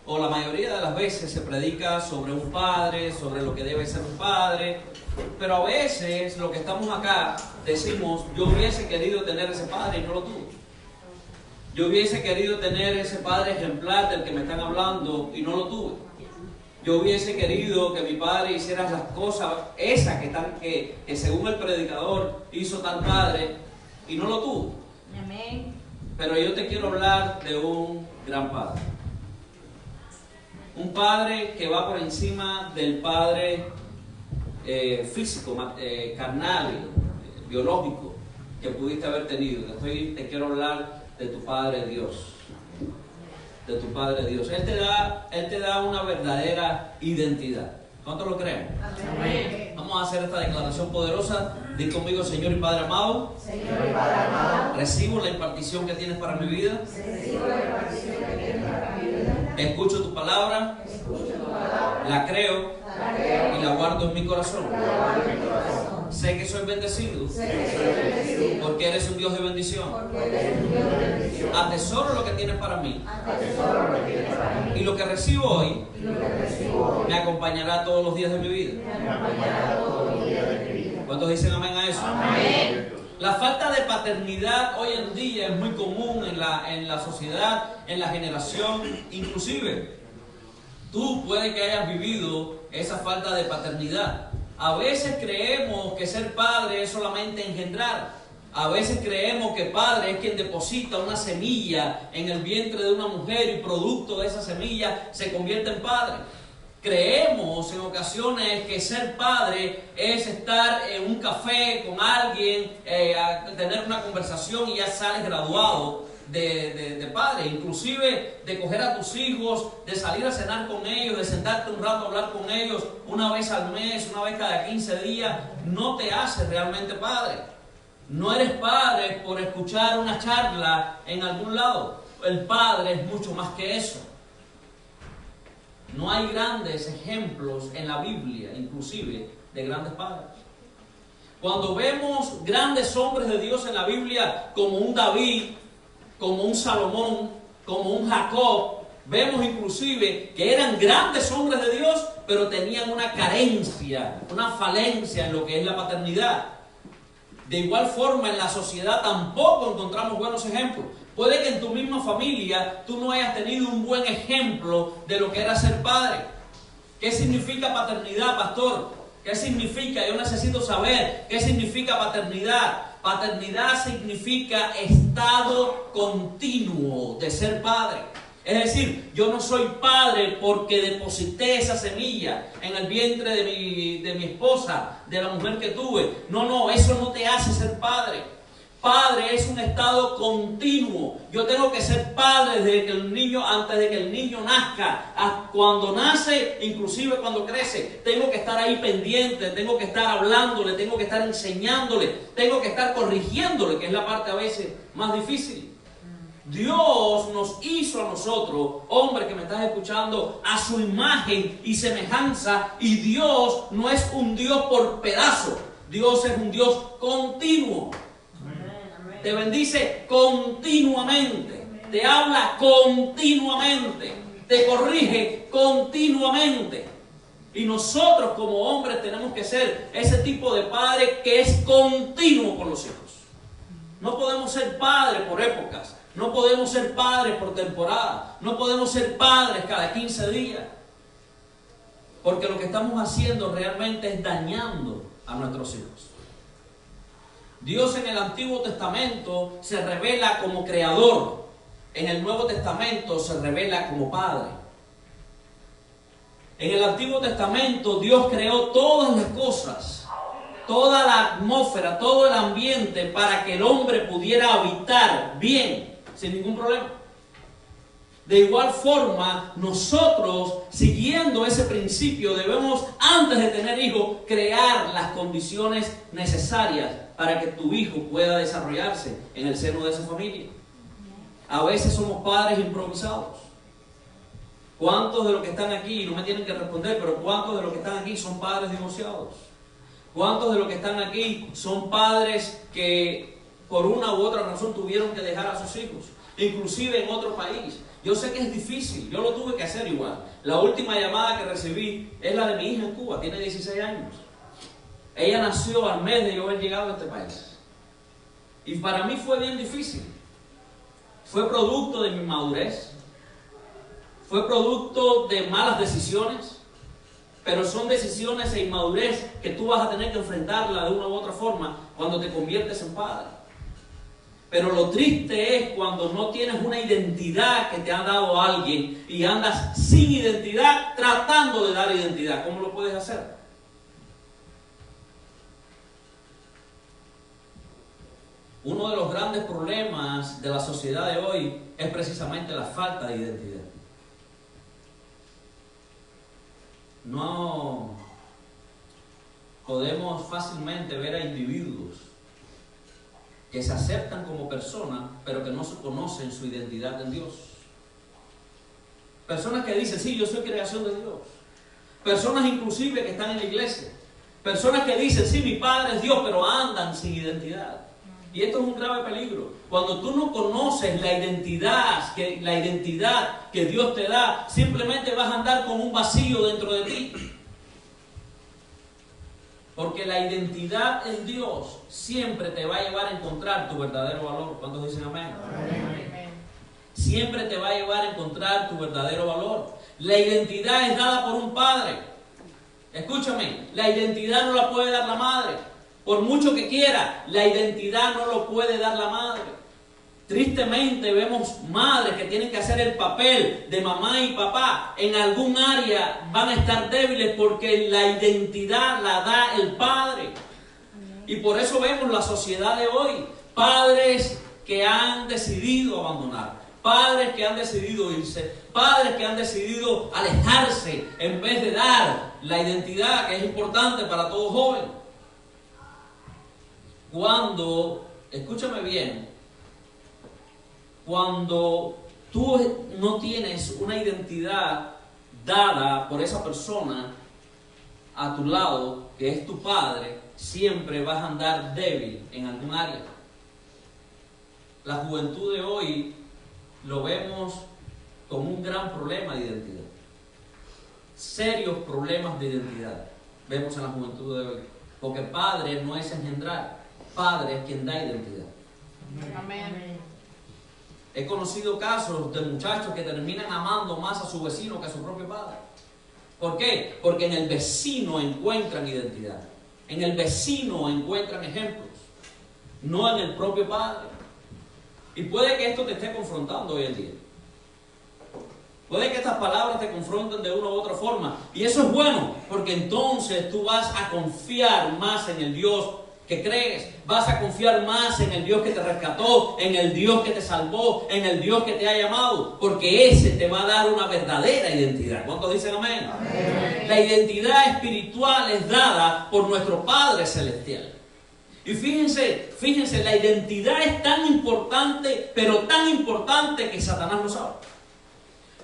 O la mayoría de las veces se predica sobre un padre, sobre lo que debe ser un padre, pero a veces lo que estamos acá decimos: yo hubiese querido tener ese padre y no lo tuve. Yo hubiese querido tener ese padre ejemplar del que me están hablando y no lo tuve. Yo hubiese querido que mi padre hiciera las cosas esas que según el predicador hizo tal padre y no lo tuve. Amén. Pero yo te quiero hablar de un gran padre. Un padre que va por encima del padre físico, carnal, biológico que pudiste haber tenido. Te quiero hablar de tu Padre Dios. De tu Padre Dios. Él te da una verdadera identidad. ¿Cuántos lo creen? Amén. Vamos a hacer esta declaración poderosa. Di conmigo: Señor y Padre amado, Señor y Padre amado, recibo la impartición que tienes para mi vida. recibo la impartición que tienes para mi vida. Escucho tu palabra, la creo y la guardo en mi corazón. Sé que soy bendecido porque eres un Dios de bendición. Atesoro lo que tienes para mí y lo que recibo hoy me acompañará todos los días de mi vida. ¿Cuántos dicen amén a eso? Amén. La falta de paternidad hoy en día es muy común en la sociedad, en la generación. Inclusive tú puede que hayas vivido esa falta de paternidad. A veces creemos que ser padre es solamente engendrar. A veces creemos que padre es quien deposita una semilla en el vientre de una mujer y producto de esa semilla se convierte en padre. Creemos en ocasiones que ser padre es estar en un café con alguien, tener una conversación y ya sales graduado de padre. Inclusive de coger a tus hijos, de salir a cenar con ellos, de sentarte un rato a hablar con ellos una vez al mes, una vez cada 15 días, no te hace realmente padre. No eres padre por escuchar una charla en algún lado. El padre es mucho más que eso. No hay grandes ejemplos en la Biblia, inclusive, de grandes padres. Cuando vemos grandes hombres de Dios en la Biblia, como un David, como un Salomón, como un Jacob, vemos inclusive que eran grandes hombres de Dios, pero tenían una carencia, una falencia en lo que es la paternidad. De igual forma, en la sociedad tampoco encontramos buenos ejemplos. Puede que en tu misma familia tú no hayas tenido un buen ejemplo de lo que era ser padre. ¿Qué significa paternidad, pastor? ¿Qué significa? Yo necesito saber qué significa paternidad. Paternidad significa estado continuo de ser padre. Es decir, yo no soy padre porque deposité esa semilla en el vientre de mi esposa, de la mujer que tuve. No, eso no te hace ser padre. Padre es un estado continuo. Yo tengo que ser padre desde que el niño, antes de que el niño nazca, cuando nace, inclusive cuando crece. Tengo que estar ahí pendiente, tengo que estar hablándole, tengo que estar enseñándole, tengo que estar corrigiéndole, que es la parte a veces más difícil. Dios nos hizo a nosotros, hombre que me estás escuchando, a su imagen y semejanza, y Dios no es un Dios por pedazo. Dios es un Dios continuo. Te bendice continuamente, te habla continuamente, te corrige continuamente. Y nosotros como hombres tenemos que ser ese tipo de padre que es continuo con los hijos. No podemos ser padres por épocas, no podemos ser padres por temporada, no podemos ser padres cada 15 días. Porque lo que estamos haciendo realmente es dañando a nuestros hijos. Dios en el Antiguo Testamento se revela como creador. En el Nuevo Testamento se revela como Padre. En el Antiguo Testamento Dios creó todas las cosas, toda la atmósfera, todo el ambiente para que el hombre pudiera habitar bien, sin ningún problema. De igual forma, nosotros, siguiendo ese principio, debemos, antes de tener hijos, crear las condiciones necesarias para que tu hijo pueda desarrollarse en el seno de esa familia. A veces somos padres improvisados. ¿Cuántos de los que están aquí, no me tienen que responder, pero cuántos de los que están aquí son padres divorciados? ¿Cuántos de los que están aquí son padres que por una u otra razón tuvieron que dejar a sus hijos? inclusive en otro país. Yo sé que es difícil, yo lo tuve que hacer igual. La última llamada que recibí es la de mi hija en Cuba, tiene 16 años. Ella nació al mes de yo haber llegado a este país. Y para mí fue bien difícil. Fue producto de mi madurez. Fue producto de malas decisiones. Pero son decisiones e inmadurez que tú vas a tener que enfrentarla de una u otra forma cuando te conviertes en padre. Pero lo triste es cuando no tienes una identidad que te ha dado alguien y andas sin identidad tratando de dar identidad. ¿Cómo lo puedes hacer? Uno de los grandes problemas de la sociedad de hoy es precisamente la falta de identidad. No podemos fácilmente ver a individuos que se aceptan como personas, pero que no se conocen su identidad en Dios. Personas que dicen, sí, yo soy creación de Dios. Personas inclusive que están en la iglesia. Personas que dicen, sí, mi Padre es Dios, pero andan sin identidad. Y esto es un grave peligro. Cuando tú no conoces la identidad que Dios te da, simplemente vas a andar con un vacío dentro de ti. Porque la identidad en Dios siempre te va a llevar a encontrar tu verdadero valor. ¿Cuántos dicen amén? Amén. Siempre te va a llevar a encontrar tu verdadero valor. La identidad es dada por un padre. Escúchame, la identidad no la puede dar la madre. Por mucho que quiera, la identidad no lo puede dar la madre. Tristemente vemos madres que tienen que hacer el papel de mamá y papá. En algún área van a estar débiles porque la identidad la da el padre. Y por eso vemos la sociedad de hoy. Padres que han decidido abandonar. Padres que han decidido irse. Padres que han decidido alejarse en vez de dar la identidad que es importante para todo joven. Escúchame bien, cuando tú no tienes una identidad dada por esa persona a tu lado, que es tu padre, siempre vas a andar débil en algún área. La juventud de hoy lo vemos como un gran problema de identidad. Serios problemas de identidad vemos en la juventud de hoy. Porque padre no es engendrar. Padre es quien da identidad. Amén. He conocido casos de muchachos que terminan amando más a su vecino que a su propio padre. ¿Por qué? Porque en el vecino encuentran identidad. En el vecino encuentran ejemplos. No en el propio padre. Y puede que esto te esté confrontando hoy en día. Puede que estas palabras te confronten de una u otra forma. Y eso es bueno, porque entonces tú vas a confiar más en el Dios que crees. Vas a confiar más en el Dios que te rescató, en el Dios que te salvó, en el Dios que te ha llamado. Porque ese te va a dar una verdadera identidad. ¿Cuántos dicen amén? Amén. La identidad espiritual es dada por nuestro Padre Celestial. Y fíjense, la identidad es tan importante, pero tan importante que Satanás lo sabe.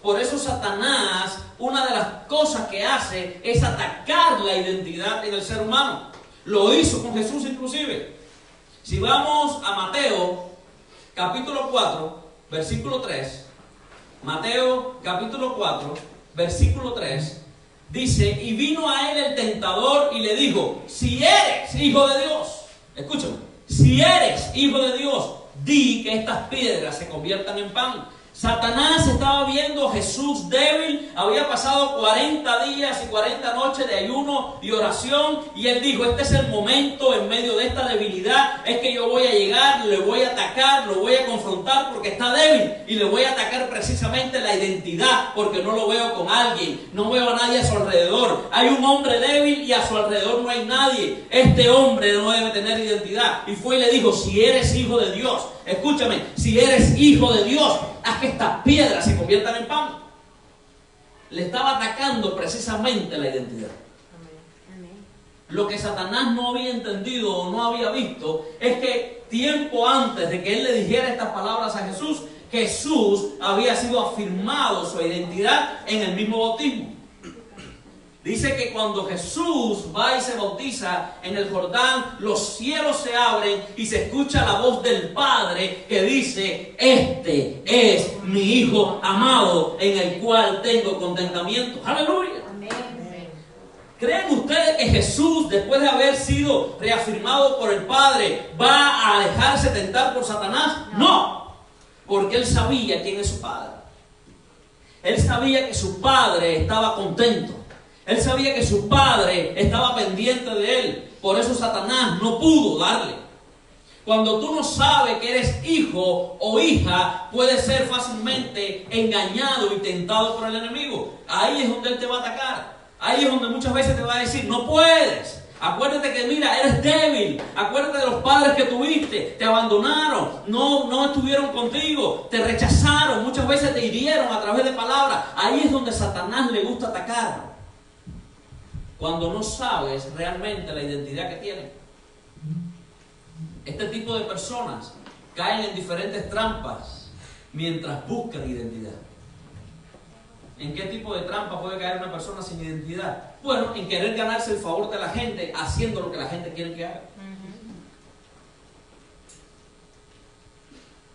Por eso Satanás, una de las cosas que hace es atacar la identidad en el ser humano. Lo hizo con Jesús inclusive. Si vamos a Mateo, capítulo 4, versículo 3. Mateo, capítulo 4, versículo 3. Dice, y vino a él el tentador y le dijo, si eres hijo de Dios, escúchame, si eres hijo de Dios, di que estas piedras se conviertan en pan. Satanás estaba viendo a Jesús débil, había pasado 40 días y 40 noches de ayuno y oración, y él dijo, este es el momento, en medio de esta debilidad, es que yo voy a llegar, le voy a atacar, lo voy a confrontar porque está débil, y le voy a atacar precisamente la identidad, porque no lo veo con alguien, no veo a nadie a su alrededor, hay un hombre débil y a su alrededor no hay nadie, este hombre no debe tener identidad, y fue y le dijo, si eres hijo de Dios, escúchame, si eres hijo de Dios, haz que estas piedras se conviertan en pan. Le estaba atacando precisamente la identidad. Lo que Satanás no había entendido o no había visto es que tiempo antes de que él le dijera estas palabras a Jesús, Jesús había sido afirmado su identidad en el mismo bautismo. Dice que cuando Jesús va y se bautiza en el Jordán, los cielos se abren y se escucha la voz del Padre que dice: este es mi Hijo amado en el cual tengo contentamiento. ¡Aleluya! ¿Creen ustedes que Jesús, después de haber sido reafirmado por el Padre, va a dejarse tentar por Satanás? No, porque Él sabía quién es su Padre. Él sabía que su Padre estaba contento. Él sabía que su Padre estaba pendiente de Él. Por eso Satanás no pudo darle. Cuando tú no sabes que eres hijo o hija, puedes ser fácilmente engañado y tentado por el enemigo. Ahí es donde Él te va a atacar. Ahí es donde muchas veces te va a decir: no puedes. Acuérdate que, mira, eres débil. Acuérdate de los padres que tuviste. Te abandonaron. No estuvieron contigo. Te rechazaron. Muchas veces te hirieron a través de palabras. Ahí es donde Satanás le gusta atacar. Cuando no sabes realmente la identidad que tienes. Este tipo de personas caen en diferentes trampas mientras buscan identidad. ¿En qué tipo de trampa puede caer una persona sin identidad? Bueno, en querer ganarse el favor de la gente haciendo lo que la gente quiere que haga.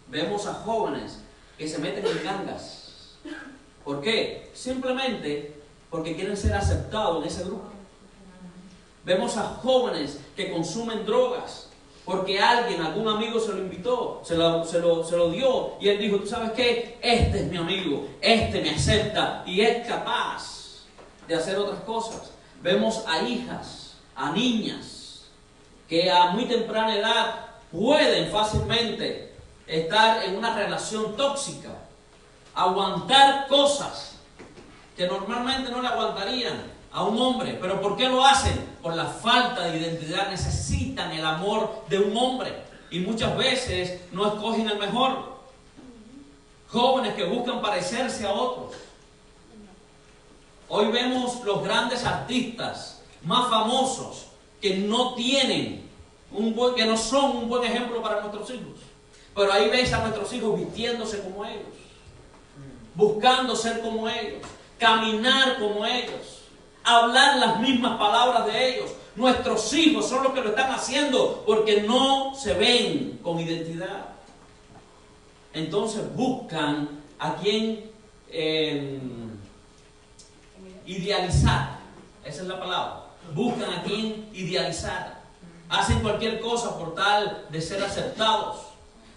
Vemos a jóvenes que se meten en gangas. ¿Por qué? Simplemente porque quieren ser aceptados en ese grupo. Vemos a jóvenes que consumen drogas porque alguien, algún amigo se lo invitó, se lo dio, y él dijo: ¿tú sabes qué? Este es mi amigo, este me acepta y es capaz de hacer otras cosas. Vemos a hijas, a niñas que a muy temprana edad pueden fácilmente estar en una relación tóxica, aguantar cosas que normalmente no le aguantarían a un hombre. ¿Pero por qué lo hacen? Por la falta de identidad. Necesitan el amor de un hombre y muchas veces no escogen el mejor. Jóvenes que buscan parecerse a otros. Hoy vemos los grandes artistas más famosos que no tienen que no son un buen ejemplo para nuestros hijos. Pero ahí ves a nuestros hijos vistiéndose como ellos, buscando ser como ellos, caminar como ellos, hablar las mismas palabras de ellos. Nuestros hijos son los que lo están haciendo porque no se ven con identidad. Entonces buscan a quien idealizar. Esa es la palabra. Buscan a quien idealizar. Hacen cualquier cosa por tal de ser aceptados.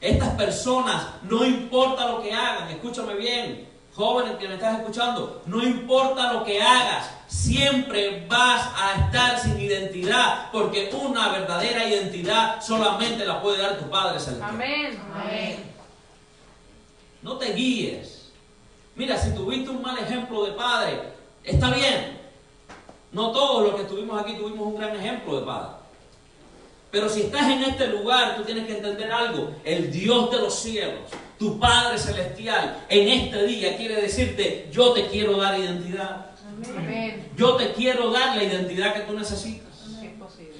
Estas personas, no importa lo que hagan, escúchame bien, jóvenes que me estás escuchando, no importa lo que hagas, siempre vas a estar sin identidad, porque una verdadera identidad solamente la puede dar tu Padre Celestial. Amén. Amén. No te guíes. Mira, si tuviste un mal ejemplo de padre, está bien. No todos los que estuvimos aquí tuvimos un gran ejemplo de padre. Pero si estás en este lugar, tú tienes que entender algo. El Dios de los cielos, tu Padre Celestial, en este día quiere decirte: yo te quiero dar identidad. Amén. Yo te quiero dar la identidad que tú necesitas.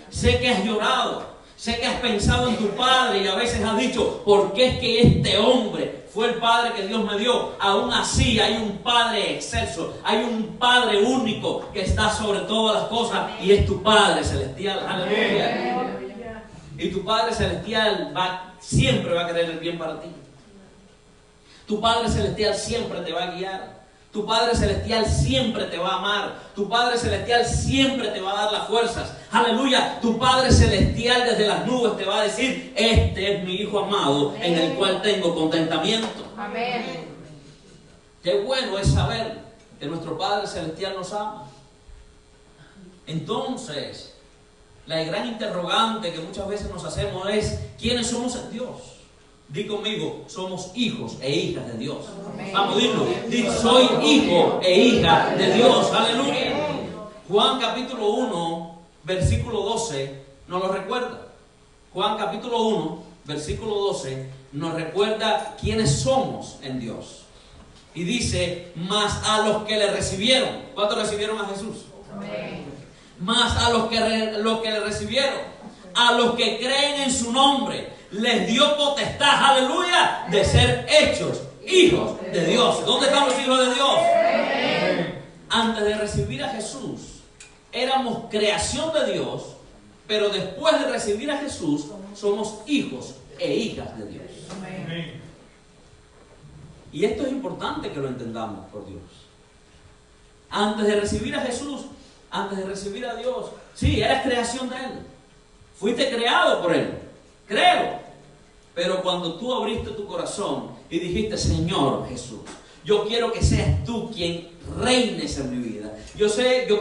Sé que has llorado, sé que has pensado en tu padre y a veces has dicho: ¿por qué es que este hombre fue el padre que Dios me dio? Aún así hay un Padre excelso, hay un Padre único que está sobre todas las cosas y es tu Padre Celestial. Aleluya. Y tu Padre Celestial siempre va a querer el bien para ti. Tu Padre Celestial siempre te va a guiar. Tu Padre Celestial siempre te va a amar. Tu Padre Celestial siempre te va a dar las fuerzas. Aleluya. Tu Padre Celestial desde las nubes te va a decir: este es mi Hijo amado en el cual tengo contentamiento. Amén. Qué bueno es saber que nuestro Padre Celestial nos ama. Entonces, la gran interrogante que muchas veces nos hacemos es: ¿quiénes somos en Dios? Di conmigo: somos hijos e hijas de Dios. Amén. Vamos, dilo. Di: soy hijo e hija de Dios. Aleluya. Juan capítulo 1, versículo 12 nos lo recuerda. Juan capítulo 1, versículo 12 nos recuerda quiénes somos en Dios. Y dice: mas a los que le recibieron. ¿Cuántos recibieron a Jesús? Amén. Mas a los que le recibieron, a los que creen en su nombre, les dio potestad, aleluya, de ser hechos hijos de Dios. ¿Dónde están los hijos de Dios? Antes de recibir a Jesús, éramos creación de Dios, pero después de recibir a Jesús, somos hijos e hijas de Dios. Amén. Y esto es importante que lo entendamos, por Dios. Antes de recibir a Jesús, antes de recibir a Dios, sí, eres creación de Él. Fuiste creado por Él, créelo. Pero cuando tú abriste tu corazón y dijiste, Señor Jesús, yo quiero que seas tú quien reines en mi vida. Yo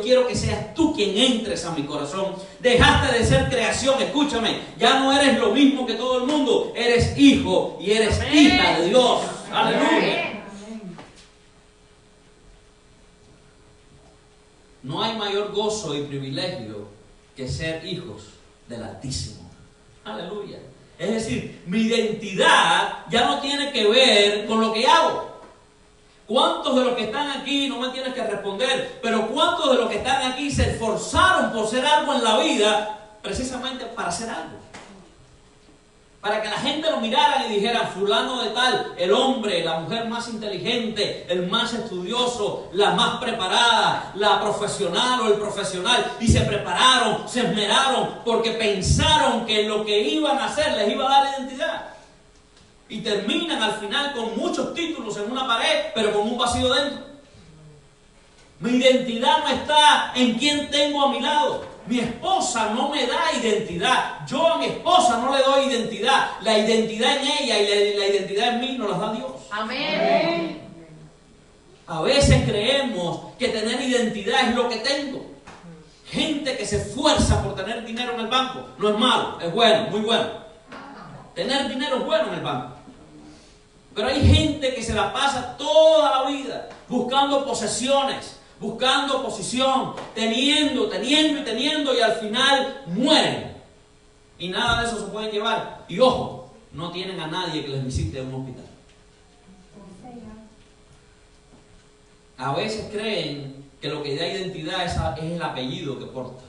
quiero que seas tú quien entres a mi corazón. Dejaste de ser creación, escúchame. Ya no eres lo mismo que todo el mundo. Eres hijo y eres hija de Dios. Aleluya. No hay mayor gozo y privilegio que ser hijos del Altísimo. Aleluya. Es decir, mi identidad ya no tiene que ver con lo que hago. ¿Cuántos de los que están aquí, no me tienes que responder, pero cuántos de los que están aquí se esforzaron por ser algo en la vida precisamente para hacer algo? Para que la gente lo mirara y dijera, fulano de tal, el hombre, la mujer más inteligente, el más estudioso, la más preparada, la profesional o el profesional, y se prepararon, se esmeraron, porque pensaron que lo que iban a hacer les iba a dar identidad. Y terminan al final con muchos títulos en una pared, pero con un vacío dentro. Mi identidad no está en quién tengo a mi lado. Mi esposa no me da identidad. Yo a mi esposa no le doy identidad. La identidad en ella y la identidad en mí nos las da Dios. Amén. A veces creemos que tener identidad es lo que tengo. Gente que se esfuerza por tener dinero en el banco. No es malo, es bueno, muy bueno. Tener dinero es bueno en el banco. Pero hay gente que se la pasa toda la vida buscando posesiones, buscando posición, teniendo y al final mueren. Y nada de eso se pueden llevar. Y ojo, no tienen a nadie que les visite en un hospital. A veces creen que lo que da identidad es el apellido que porta.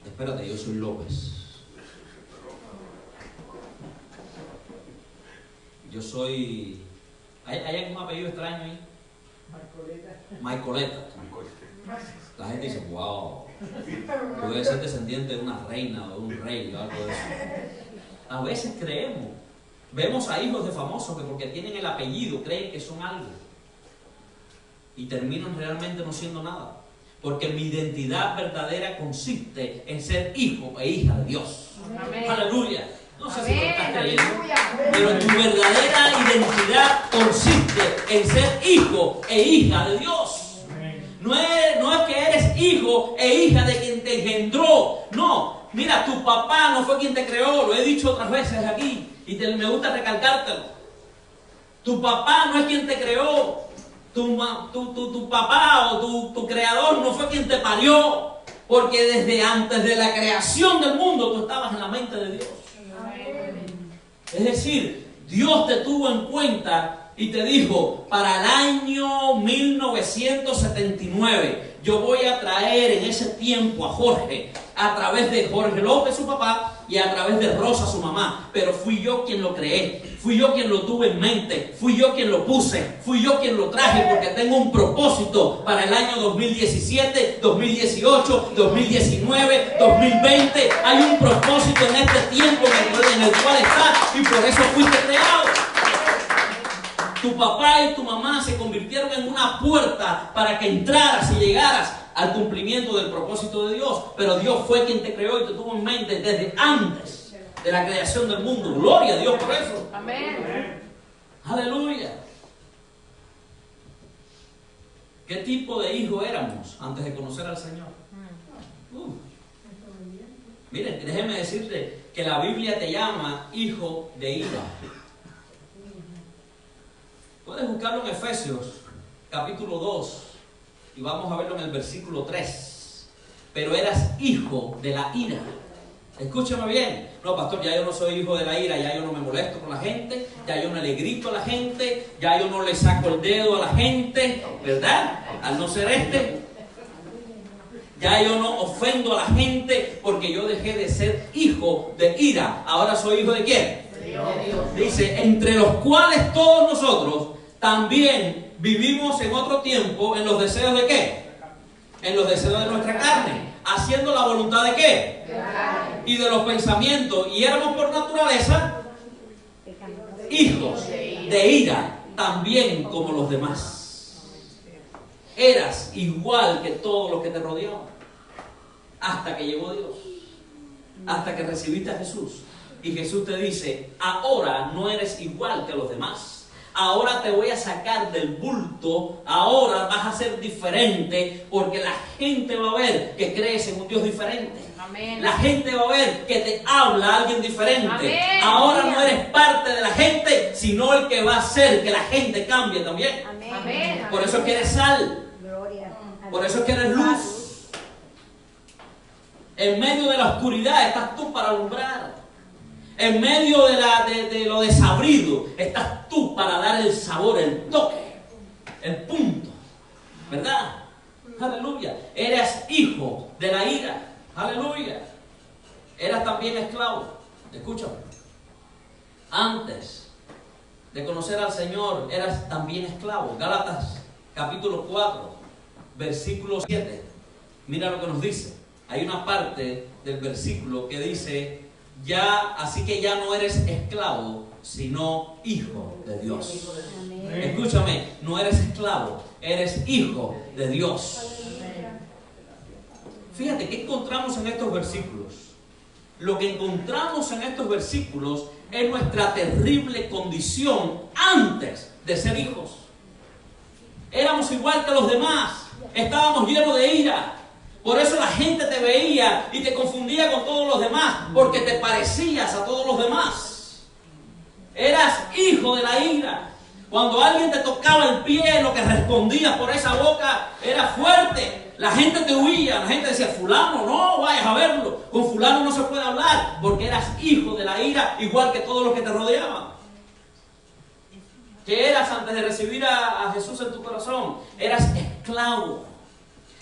Espérate, yo soy López. Yo soy... ¿Hay algún apellido extraño ahí? Maicoleta. La gente dice, wow, puede ser descendiente de una reina o de un rey o algo de eso. A veces creemos, vemos a hijos de famosos que porque tienen el apellido creen que son algo y terminan realmente no siendo nada, porque mi identidad verdadera consiste en ser hijo e hija de Dios. Amén. Aleluya. No sé si lo estás creyendo, pero tu verdadera identidad consiste en ser hijo e hija de Dios. No es que eres hijo e hija de quien te engendró. No, mira, tu papá no fue quien te creó. Lo he dicho otras veces aquí y me gusta recalcártelo. Tu papá no es quien te creó. Tu papá o tu creador no fue quien te parió. Porque desde antes de la creación del mundo tú estabas en la mente de Dios. Es decir, Dios te tuvo en cuenta y te dijo, para el año 1979, yo voy a traer en ese tiempo a Jorge, a través de Jorge López, su papá, y a través de Rosa, su mamá. Pero fui yo quien lo creé, fui yo quien lo tuve en mente, fui yo quien lo puse, fui yo quien lo traje, porque tengo un propósito para el año 2017, 2018, 2019, 2020. Hay un propósito en este tiempo en el cual estás y por eso fuiste creado. Tu papá y tu mamá se convirtieron en una puerta para que entraras y llegaras al cumplimiento del propósito de Dios. Pero Dios fue quien te creó y te tuvo en mente desde antes de la creación del mundo. Gloria a Dios por eso. Amén. Aleluya. ¿Qué tipo de hijo éramos antes de conocer al Señor? Miren, déjenme decirte que la Biblia te llama hijo de ira. Puedes buscarlo en Efesios, capítulo 2, y vamos a verlo en el versículo 3. Pero eras hijo de la ira. Escúchame bien. No, pastor, ya yo no soy hijo de la ira, ya yo no me molesto con la gente, ya yo no le grito a la gente, ya yo no le saco el dedo a la gente, ¿verdad? Al no ser ya yo no ofendo a la gente porque yo dejé de ser hijo de ira. Ahora soy hijo de ¿quién? Dios. Dice, entre los cuales todos nosotros también vivimos en otro tiempo en los deseos de ¿qué? en los deseos de nuestra carne, haciendo la voluntad de ¿qué? Y de los pensamientos. Y éramos por naturaleza hijos de ira, también como los demás. Eras igual que todos los que te rodeaban, hasta que llegó Dios, hasta que recibiste a Jesús. Y Jesús te dice, ahora no eres igual que los demás. Ahora te voy a sacar del bulto, ahora vas a ser diferente, porque la gente va a ver que crees en un Dios diferente. Amén. La gente va a ver que te habla alguien diferente. Amén. Ahora no eres parte de la gente, sino el que va a hacer que la gente cambie también. Amén. Por eso es que eres sal. Por eso es que eres luz. En medio de la oscuridad estás tú para alumbrar. En medio de lo desabrido, estás tú para dar el sabor, el toque, el punto. ¿Verdad? Aleluya. Eras hijo de la ira. Aleluya. Eras también esclavo. Escúchame. Antes de conocer al Señor, eras también esclavo. Gálatas capítulo 4, versículo 7. Mira lo que nos dice. Hay una parte del versículo que dice: ya, así que ya no eres esclavo, sino hijo de Dios. Amén. Escúchame, no eres esclavo, eres hijo de Dios. Fíjate, ¿qué encontramos en estos versículos? Lo que encontramos en estos versículos es nuestra terrible condición antes de ser hijos. Éramos igual que los demás, estábamos llenos de ira. Por eso la gente te veía y te confundía con todos los demás, porque te parecías a todos los demás. Eras hijo de la ira. Cuando alguien te tocaba el pie, lo que respondías por esa boca era fuerte. La gente te huía, la gente decía: fulano, no vayas a verlo, con fulano no se puede hablar, porque eras hijo de la ira, igual que todos los que te rodeaban. ¿Qué eras antes de recibir a Jesús en tu corazón? Eras esclavo.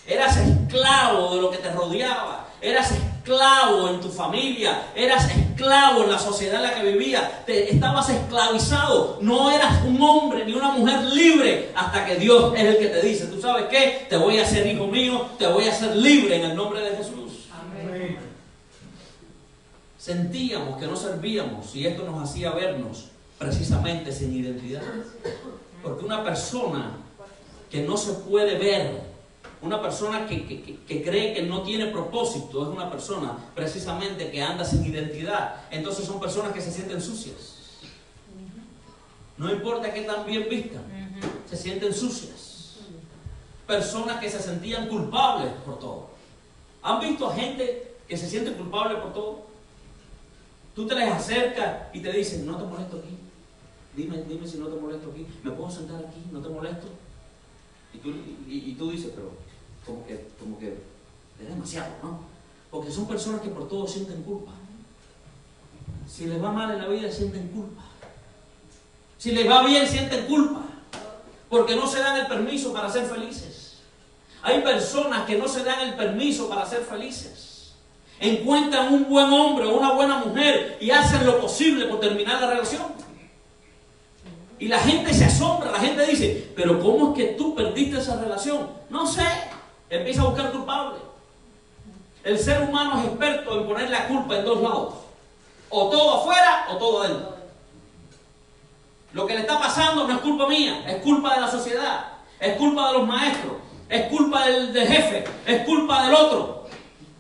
Eras esclavo de lo que te rodeaba. Eras esclavo en tu familia. Eras esclavo en la sociedad en la que vivías. Estabas esclavizado. No eras un hombre ni una mujer libre hasta que Dios es el que te dice: ¿tú sabes qué? Te voy a hacer hijo mío. Te voy a hacer libre en el nombre de Jesús. Amén. Sentíamos que no servíamos y esto nos hacía vernos precisamente sin identidad. Porque una persona que no se puede ver, una persona que cree que no tiene propósito, es una persona precisamente que anda sin identidad. Entonces son personas que se sienten sucias. No importa qué tan bien vistan, se sienten sucias. Personas que se sentían culpables por todo. ¿Han visto a gente que se siente culpable por todo? Tú te les acercas y te dicen: no te molesto aquí. Dime si no te molesto aquí. ¿Me puedo sentar aquí? ¿No te molesto? Y tú dices: pero como que es demasiado, ¿no? Porque son personas que por todo sienten culpa. Si les va mal en la vida, sienten culpa. Si les va bien, sienten culpa. Porque no se dan el permiso para ser felices. Hay personas que no se dan el permiso para ser felices. Encuentran un buen hombre o una buena mujer y hacen lo posible por terminar la relación. Y la gente se asombra, la gente dice: pero ¿cómo es que tú perdiste esa relación? No sé. Empieza a buscar culpable. El ser humano es experto en poner la culpa en dos lados. O todo afuera o todo adentro. Lo que le está pasando no es culpa mía, es culpa de la sociedad, es culpa de los maestros, es culpa del jefe, es culpa del otro.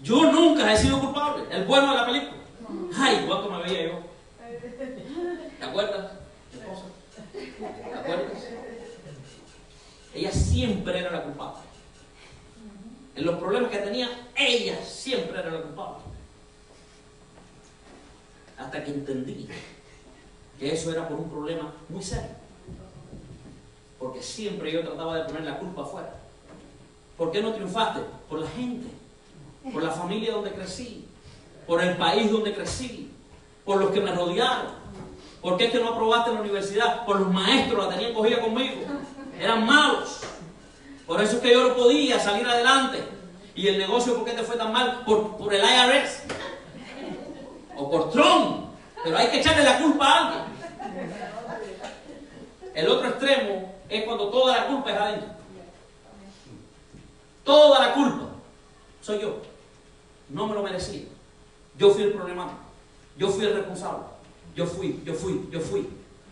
Yo nunca he sido culpable. El bueno de la película. Ay, ¿cuánto me veía yo? ¿Te acuerdas? ¿Te acuerdas? Ella siempre era la culpable. En los problemas que tenía, ella siempre era la culpable. Hasta que entendí que eso era por un problema muy serio. Porque siempre yo trataba de poner la culpa afuera. ¿Por qué no triunfaste? Por la gente, por la familia donde crecí, por el país donde crecí, por los que me rodearon. ¿Por qué es que no aprobaste en la universidad? Por los maestros, la tenían cogida conmigo. Eran malos. Por eso es que yo no podía salir adelante. Y el negocio, ¿por qué te fue tan mal? Por el IRS. O por Trump. Pero hay que echarle la culpa a alguien. El otro extremo es cuando toda la culpa es adentro. Toda la culpa soy yo. No me lo merecía. Yo fui el problemático. Yo fui el responsable. Yo fui.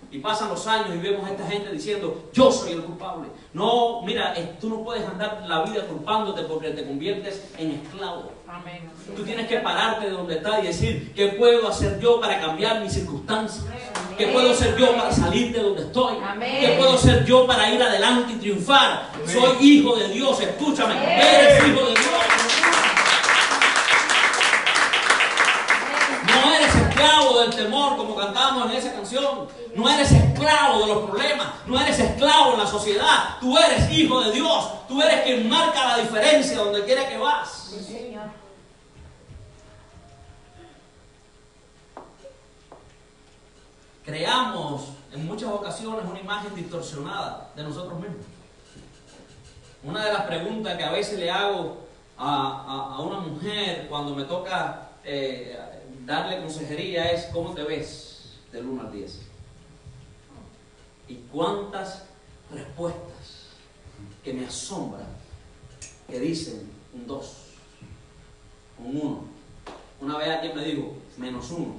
Y pasan los años y vemos a esta gente diciendo, yo soy el culpable. No, mira, tú no puedes andar la vida culpándote porque te conviertes en esclavo. Amén. Tú tienes que pararte de donde estás y decir, ¿qué puedo hacer yo para cambiar mis circunstancias? ¿Qué puedo hacer yo para salir de donde estoy? Amén. ¿Qué puedo hacer yo para ir adelante y triunfar? Soy hijo de Dios, escúchame, eres hijo de Dios. No eres esclavo del temor como cantamos en esa canción. No eres esclavo de los problemas. No eres esclavo en la sociedad. Tú eres hijo de Dios. Tú eres quien marca la diferencia donde quiera que vas. Sí, Señor. Creamos en muchas ocasiones una imagen distorsionada de nosotros mismos. Una de las preguntas que a veces le hago a una mujer cuando me toca darle consejería es: ¿cómo te ves del 1 al 10? Y cuántas respuestas que me asombran que dicen un 2, un 1. Una vez alguien me dijo -1.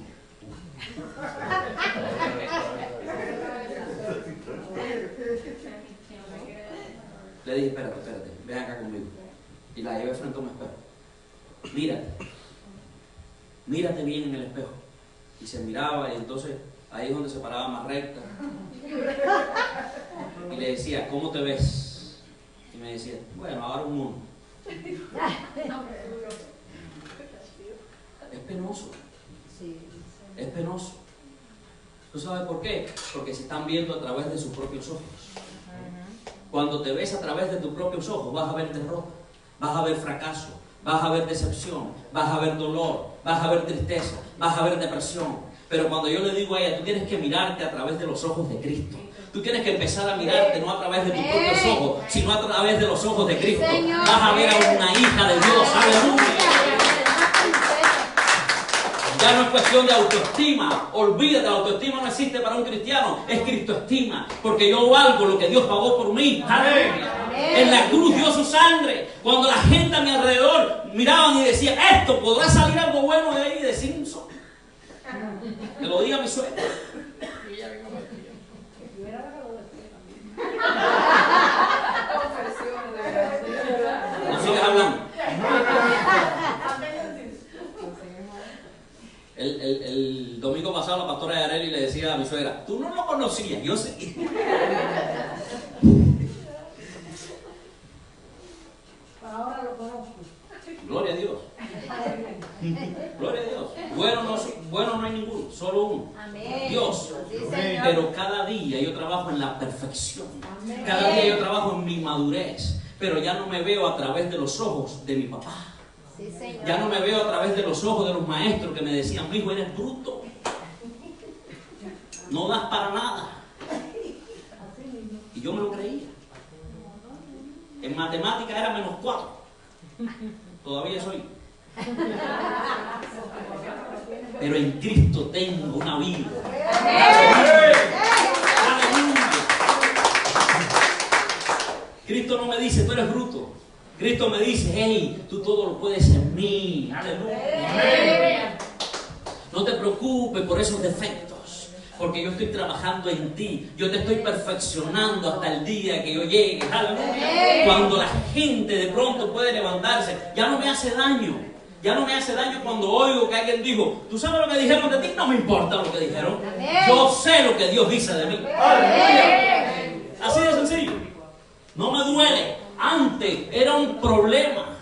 Le dije, espérate, ven acá conmigo. Y la llevé frente a un espejo. Mírate bien en el espejo. Y se miraba, y entonces ahí es donde se paraba más recta. Y le decía, ¿cómo te ves? Y me decía, bueno, ahora un 1. Es penoso. Es penoso. ¿Tú sabes por qué? Porque se están viendo a través de sus propios ojos. Cuando te ves a través de tus propios ojos, vas a ver derrota, vas a ver fracaso, vas a ver decepción, vas a ver dolor, vas a ver tristeza, vas a ver depresión. Pero cuando yo le digo a ella, tú tienes que mirarte a través de los ojos de Cristo. Tú tienes que empezar a mirarte no a través de tus propios ojos, sino a través de los ojos de Cristo. Vas a ver a una hija de Dios. ¡Aleluya! Ya no es cuestión de autoestima. Olvídate, la autoestima no existe para un cristiano. Es Cristoestima. Porque yo valgo lo que Dios pagó por mí. ¡Aleluya! En la cruz dio su sangre. Cuando la gente a mi alrededor miraban y decían, esto podrá salir algo bueno de ahí, de Simpson. Te lo diga mi suegra. No sigas hablando. El domingo pasado la pastora Yareli le decía a mi suegra, tú no lo conocías, yo sí. Ahora lo conozco. Gloria a Dios. Gloria a Dios. Bueno no hay ninguno, solo uno. Amén. Dios. Sí, Señor. Pero cada día yo trabajo en la perfección. Amén. Cada día yo trabajo en mi madurez. Pero ya no me veo a través de los ojos de mi papá. Sí, Señor. Ya no me veo a través de los ojos de los maestros que me decían, mi hijo, eres bruto. No das para nada. Y yo me lo creía. En matemática era -4. Todavía soy. Pero en Cristo tengo una vida. ¡Aleluya! Cristo no me dice, tú eres bruto. Cristo me dice, hey, tú todo lo puedes en mí. ¡Aleluya! No te preocupes por esos defectos, porque yo estoy trabajando en ti. Yo te estoy perfeccionando hasta el día que yo llegue. ¡Aleluya! Cuando la gente de pronto puede levantarse, ya no me hace daño. Ya no me hace daño cuando oigo que alguien dijo, ¿tú sabes lo que dijeron de ti? No me importa lo que dijeron. Yo sé lo que Dios dice de mí. Así de sencillo. No me duele. Antes era un problema.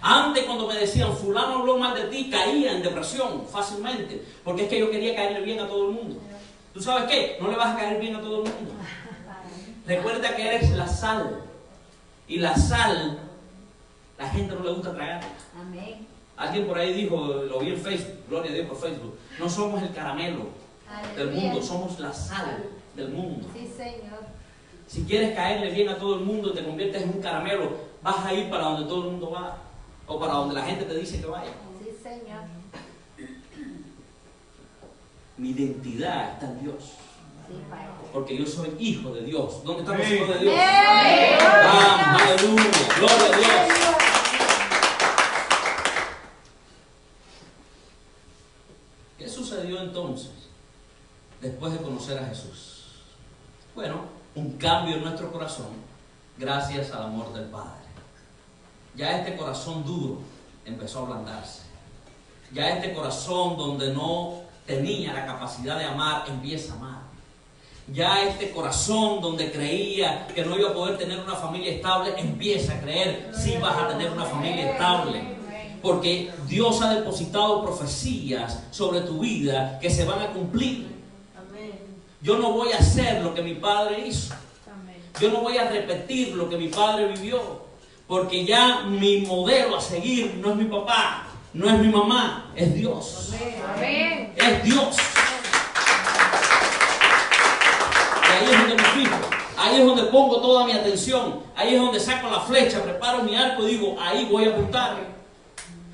Antes cuando me decían, fulano habló mal de ti, caía en depresión fácilmente. Porque es que yo quería caerle bien a todo el mundo. ¿Tú sabes qué? No le vas a caer bien a todo el mundo. Recuerda que eres la sal. Y la sal, la gente no le gusta tragarla. Amén. Alguien por ahí dijo, lo vi en Facebook, gloria a Dios por Facebook, no somos el caramelo del mundo, somos la sal del mundo. Sí, Señor. Si quieres caerle bien a todo el mundo y te conviertes en un caramelo, vas a ir para donde todo el mundo va, o para donde la gente te dice que vaya. Sí, Señor. Mi identidad está en Dios. Porque yo soy hijo de Dios. ¿Dónde están los Amén. hijos de Dios? ¡Ey! Vamos, aleluya, gloria a Dios. ¿Qué sucedió entonces después de conocer a Jesús? Bueno, un cambio en nuestro corazón gracias al amor del Padre. Ya este corazón duro empezó a ablandarse. Ya este corazón donde no tenía la capacidad de amar empieza a amar. Ya este corazón donde creía que no iba a poder tener una familia estable empieza a creer si vas a tener una familia estable. Porque Dios ha depositado profecías sobre tu vida que se van a cumplir. Yo no voy a hacer lo que mi padre hizo. Yo no voy a repetir lo que mi padre vivió. Porque ya mi modelo a seguir no es mi papá, no es mi mamá, es Dios. Amén. Es Dios. Y ahí es donde me fijo. Ahí es donde pongo toda mi atención. Ahí es donde saco la flecha, preparo mi arco y digo, ahí voy a apuntar.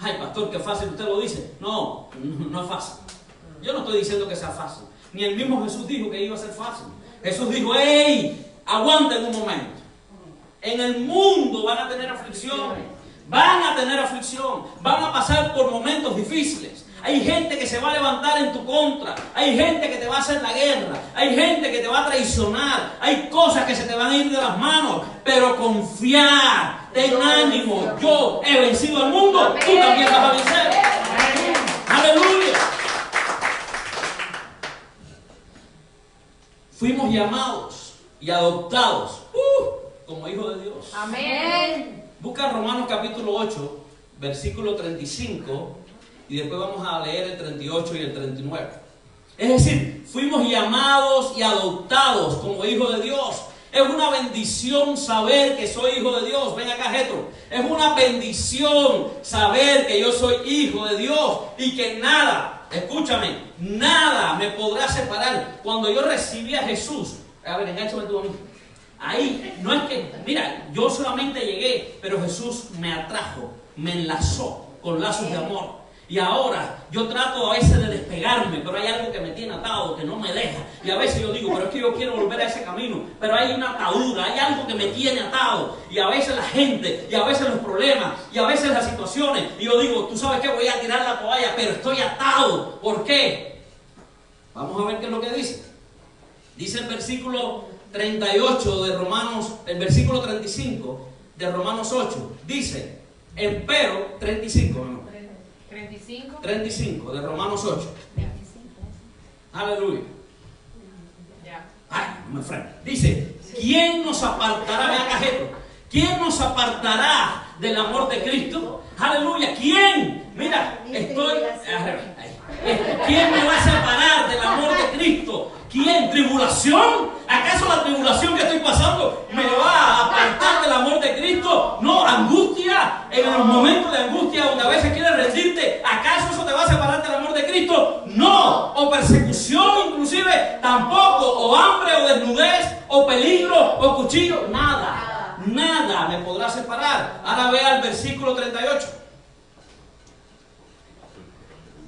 Ay, pastor, qué fácil usted lo dice. No, no es fácil. Yo no estoy diciendo que sea fácil. Ni el mismo Jesús dijo que iba a ser fácil. Jesús dijo, ¡hey! Aguanten un momento. En el mundo van a tener aflicción. Van a tener aflicción. Van a pasar por momentos difíciles. Hay gente que se va a levantar en tu contra. Hay gente que te va a hacer la guerra. Hay gente que te va a traicionar. Hay cosas que se te van a ir de las manos. Pero confiar, ten ánimo. Yo he vencido al mundo. Tú también vas a vencer. Aleluya. Fuimos llamados y adoptados como hijos de Dios. Amén. Busca Romanos capítulo 8, versículo 35. Y después vamos a leer el 38 y el 39. Es decir, fuimos llamados y adoptados como hijos de Dios. Es una bendición saber que soy hijo de Dios. Ven acá, Jetro. Es una bendición saber que yo soy hijo de Dios y que nada, escúchame, nada me podrá separar. Cuando yo recibí a Jesús, a ver, enganchame tú a mí. Ahí, no es que, mira, yo solamente llegué, pero Jesús me atrajo, me enlazó con lazos de amor. Y ahora yo trato a veces de despegarme, pero hay algo que me tiene atado, que no me deja. Y a veces yo digo, pero es que yo quiero volver a ese camino. Pero hay una atadura, hay algo que me tiene atado. Y a veces la gente, y a veces los problemas, y a veces las situaciones. Y yo digo, tú sabes que voy a tirar la toalla, pero estoy atado. ¿Por qué? Vamos a ver qué es lo que dice. Dice el versículo 38 de Romanos, el versículo 35 de Romanos 8. Dice, empero, 35, ¿no? 35 de Romanos 8. Aleluya. Ay, no me freno. Dice, ¿quién nos apartará? Vean acá, ¿quién nos apartará del amor de Cristo? Aleluya. ¿Quién? Mira, estoy. ¿Quién me va a separar del amor de Cristo? ¿Quién? ¿Tribulación? ¿Acaso la tribulación que estoy pasando me va a apartar del amor de Cristo? No, angustia. En los momentos de angustia donde a veces quieres rendirte, ¿acaso eso te va a separar del amor de Cristo? No. O persecución inclusive, tampoco. O hambre, o desnudez, o peligro, o cuchillo. Nada. Nada me podrá separar. Ahora vea el versículo 38.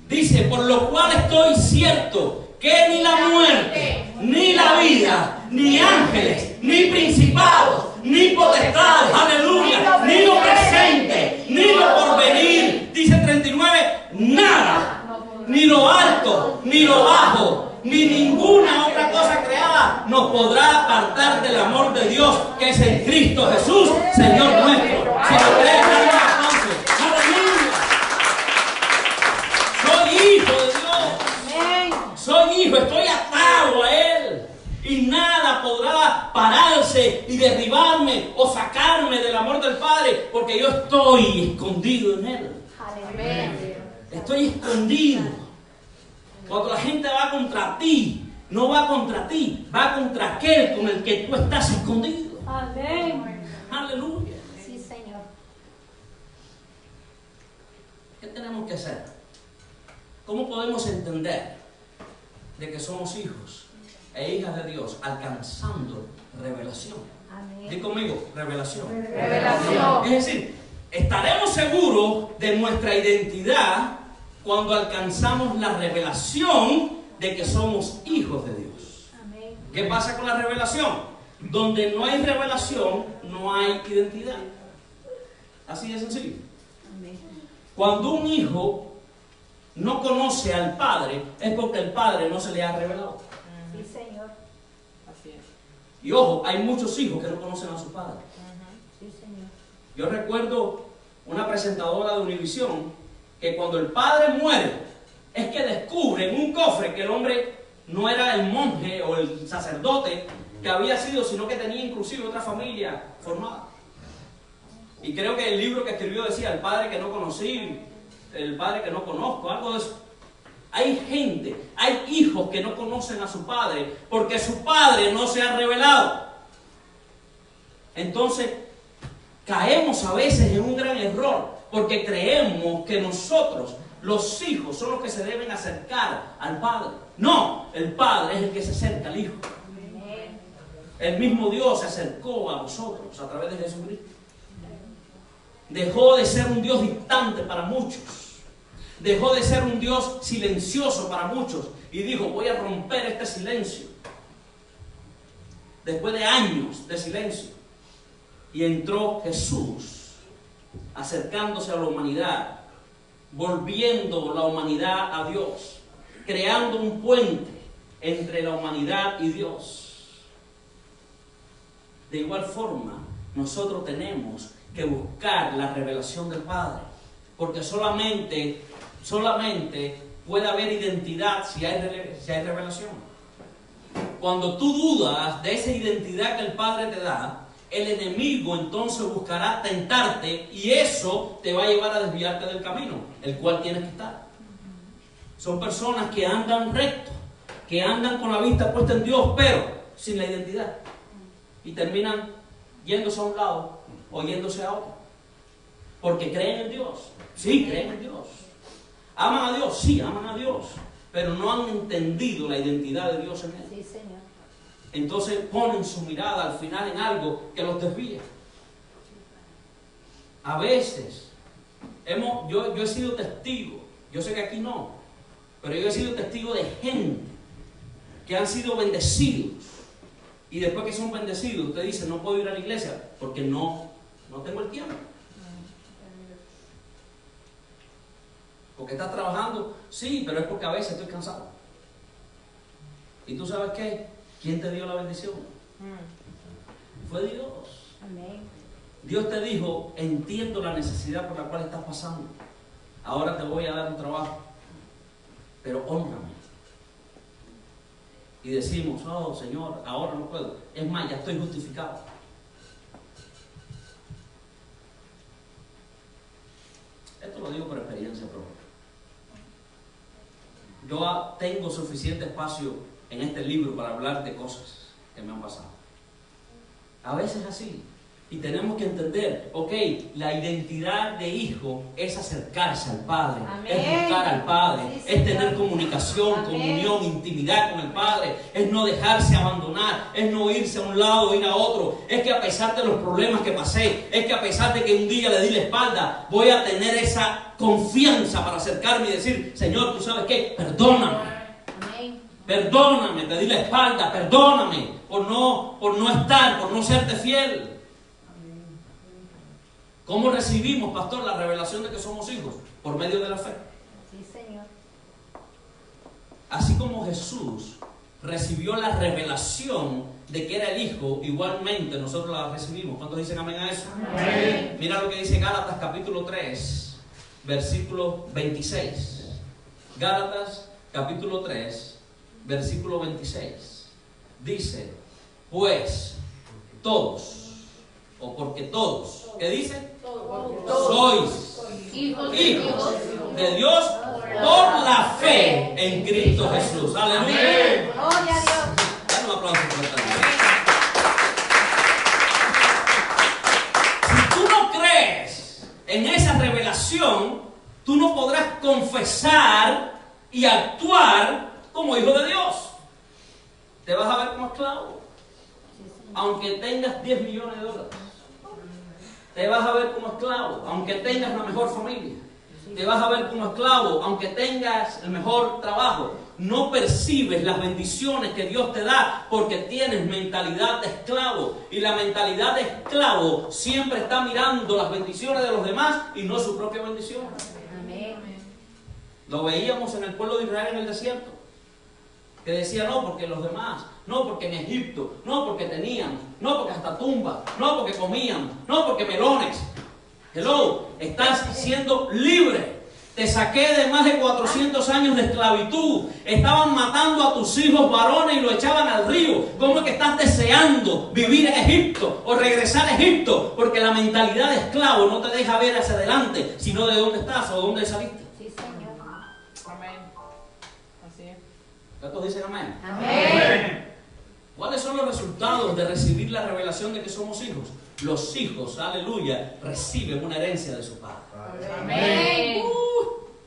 Dice, por lo cual estoy cierto que ni la muerte, ni la vida, ni ángeles, ni principados, ni potestades, aleluya, ni lo presente, ni lo porvenir, dice 39, nada, ni lo alto, ni lo bajo, ni ninguna otra cosa creada nos podrá apartar del amor de Dios que es en Cristo Jesús, Señor nuestro. Si lo crees, dale un aplauso. Aleluya. Soy hijo de Dios. Soy hijo, estoy atado a Él. Y nada podrá pararse y derribarme o sacarme del amor del Padre, porque yo estoy escondido en Él. Estoy escondido. Cuando la gente va contra ti, no va contra ti, va contra aquel con el que tú estás escondido. Amén. Aleluya. Sí, Señor. ¿Qué tenemos que hacer? ¿Cómo podemos entender de que somos hijos e hijas de Dios alcanzando revelación? Amén. Di conmigo, revelación. Revelación. Es decir, estaremos seguros de nuestra identidad cuando alcanzamos la revelación de que somos hijos de Dios. Amén. ¿Qué pasa con la revelación? Donde no hay revelación, no hay identidad. Así de sencillo. Cuando un hijo no conoce al padre, es porque el padre no se le ha revelado. Sí, Señor. Así es. Y ojo, hay muchos hijos que no conocen a su padre. Sí, Señor. Yo recuerdo una presentadora de Univisión que cuando el padre muere, es que descubre en un cofre que el hombre no era el monje o el sacerdote que había sido, sino que tenía inclusive otra familia formada. Y creo que el libro que escribió decía, el padre que no conocí, el padre que no conozco, algo de eso. Hay gente, hay hijos que no conocen a su padre porque su padre no se ha revelado. Entonces, caemos a veces en un gran error porque creemos que nosotros, los hijos, son los que se deben acercar al padre. No, el padre es el que se acerca al hijo. El mismo Dios se acercó a nosotros a través de Jesucristo. Dejó de ser un Dios distante para muchos. Dejó de ser un Dios silencioso para muchos. Y dijo, voy a romper este silencio. Después de años de silencio. Y entró Jesús, acercándose a la humanidad, volviendo la humanidad a Dios, creando un puente entre la humanidad y Dios. De igual forma, nosotros tenemos que buscar la revelación del Padre, porque solamente puede haber identidad si hay revelación. Cuando tú dudas de esa identidad que el Padre te da, el enemigo entonces buscará tentarte y eso te va a llevar a desviarte del camino, el cual tienes que estar. Son personas que andan recto, que andan con la vista puesta en Dios, pero sin la identidad. Y terminan yéndose a un lado o yéndose a otro. Porque creen en Dios. Sí, creen en Dios. Aman a Dios, sí, aman a Dios. Pero no han entendido la identidad de Dios en él. Sí, Señor. Entonces ponen su mirada al final en algo que los desvía. A veces, yo he sido testigo, yo sé que aquí no, pero yo he sido testigo de gente que han sido bendecidos. Y después que son bendecidos, usted dice, no puedo ir a la iglesia porque no tengo el tiempo. Porque estás trabajando, sí, pero es porque a veces estoy cansado. ¿Y tú sabes qué? ¿Quién te dio la bendición? Fue Dios. Amén. Dios te dijo, entiendo la necesidad por la cual estás pasando. Ahora te voy a dar un trabajo, pero hónrame. Y decimos, oh Señor, ahora no puedo. Es más, ya estoy justificado. Esto lo digo por experiencia propia. Yo tengo suficiente espacio en este libro para hablar de cosas que me han pasado. A veces así. Y tenemos que entender, ok, la identidad de hijo es acercarse al Padre, Amén. es buscar al Padre, Sí, es Señor. tener comunicación, Amén. comunión, intimidad con el Padre, es no dejarse abandonar, es no irse a un lado, ir a otro, es que a pesar de los problemas que pasé, es que a pesar de que un día le di la espalda, voy a tener esa confianza para acercarme y decir, Señor, ¿tú sabes qué? Perdóname. Amén. Perdóname, te di la espalda, perdóname por no estar, por no serte fiel. ¿Cómo recibimos, pastor, la revelación de que somos hijos? Por medio de la fe. Sí, Señor. Así como Jesús recibió la revelación de que era el Hijo, igualmente nosotros la recibimos. ¿Cuántos dicen amén a eso? Amén. Mira lo que dice Gálatas capítulo 3, versículo 26. Gálatas capítulo 3, versículo 26. Dice, pues todos, o porque todos, ¿qué dice? Sois Hijos hijos de Dios por la fe en Cristo Jesús. Aleluya. Gloria a Dios. Dale un aplauso fuerte a Dios. Si tú no crees en esa revelación, tú no podrás confesar y actuar como hijo de Dios. Te vas a ver como esclavo, aunque tengas 10 millones de dólares. Te vas a ver como esclavo, aunque tengas la mejor familia. Te vas a ver como esclavo, aunque tengas el mejor trabajo. no percibes las bendiciones que Dios te da porque tienes mentalidad de esclavo. Y la mentalidad de esclavo siempre está mirando las bendiciones de los demás y no su propia bendición. Amén. Lo veíamos en el pueblo de Israel en el desierto, que decía no porque los demás, no porque en Egipto, no porque tenían, no porque hasta tumba, no porque comían, no porque melones. Hello, estás siendo libre. Te saqué de más de 400 años de esclavitud. Estaban matando a tus hijos varones y lo echaban al río. ¿Cómo es que estás deseando vivir en Egipto o regresar a Egipto? Porque la mentalidad de esclavo no te deja ver hacia adelante, sino de dónde estás o dónde saliste. Sí, Señor. Amén. Así es. ¿Cuántos dicen amén? Amén. ¿Cuáles son los resultados de recibir la revelación de que somos hijos? Los hijos, aleluya, reciben una herencia de su padre. Amén.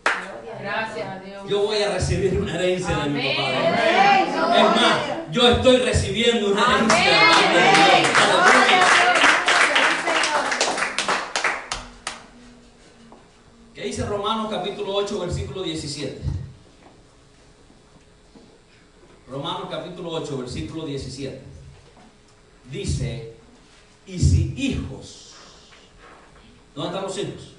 Gloria a Gracias a Dios. Yo voy a recibir una herencia de mi Amén. papá. Dios. Es más, yo estoy recibiendo una herencia de parte de Dios. Aleluya. ¿Qué dice Romanos capítulo 8, versículo 17? Romanos capítulo 8, versículo 17. Dice, y si hijos, ¿dónde están los hijos?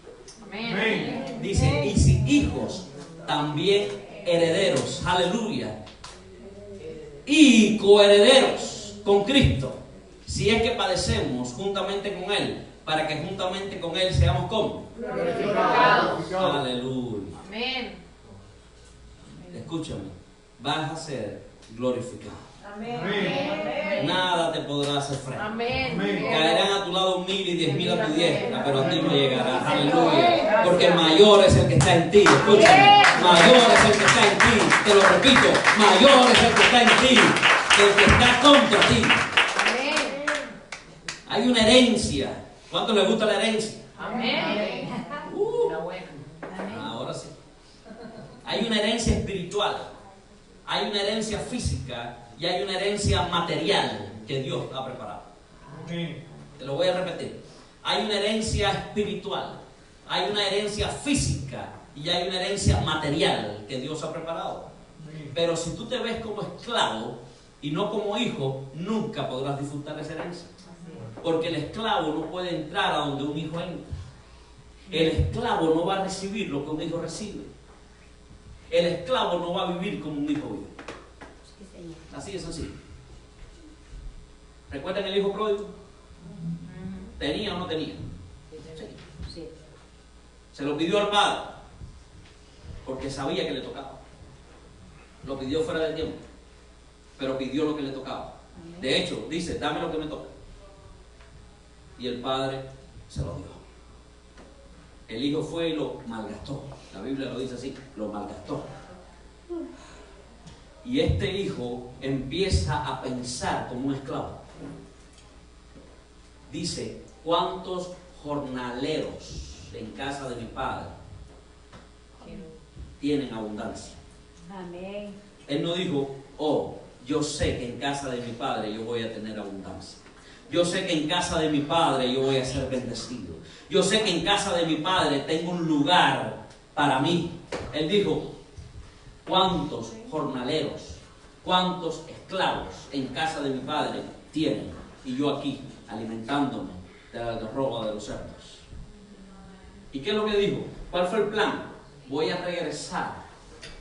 Amén. Dice, y si hijos, también herederos, aleluya, y coherederos con Cristo, si es que padecemos juntamente con Él, para que juntamente con Él seamos como Glorificados. aleluya. Amén. Escúchame, vas a ser glorificado. Amén. Nada te podrá hacer frente. Amén. Amén. Caerán a tu lado 1000 y 10.000 a tu diestra, pero a ti no llegarás. Aleluya. Porque mayor es el que está en ti. Escúchame. Mayor es el que está en ti. Te lo repito. Mayor es el que está en ti que el que está contra ti. Amén. Hay una herencia. ¿Cuánto le gusta la herencia? Amén. La buena. Ahora sí. Hay una herencia espiritual. Hay una herencia física. Y hay una herencia material que Dios ha preparado. Amén. Te lo voy a repetir. Hay una herencia espiritual, hay una herencia física y hay una herencia material que Dios ha preparado. Pero si tú te ves como esclavo y no como hijo, nunca podrás disfrutar de esa herencia. Porque el esclavo no puede entrar a donde un hijo entra. El esclavo no va a recibir lo que un hijo recibe. El esclavo no va a vivir como un hijo vive. Así es así. ¿Recuerdan el hijo pródigo? ¿Tenía o no tenía? Sí. Se lo pidió al padre porque sabía que le tocaba. Lo pidió fuera del tiempo, pero pidió lo que le tocaba. De hecho, dice, dame lo que me toca. Y el padre se lo dio. El hijo fue y lo malgastó. La Biblia lo dice así, lo malgastó. Y este hijo empieza a pensar como un esclavo. Dice, ¿cuántos jornaleros en casa de mi padre tienen abundancia? Amén. Él no dijo, oh, yo sé que en casa de mi padre yo voy a tener abundancia. Yo sé que en casa de mi padre yo voy a ser bendecido. Yo sé que en casa de mi padre tengo un lugar para mí. Él dijo, ¿cuántos jornaleros, cuántos esclavos en casa de mi padre tienen? Y yo aquí, alimentándome de la roba de los cerdos. ¿Y qué es lo que dijo? ¿Cuál fue el plan? Voy a regresar.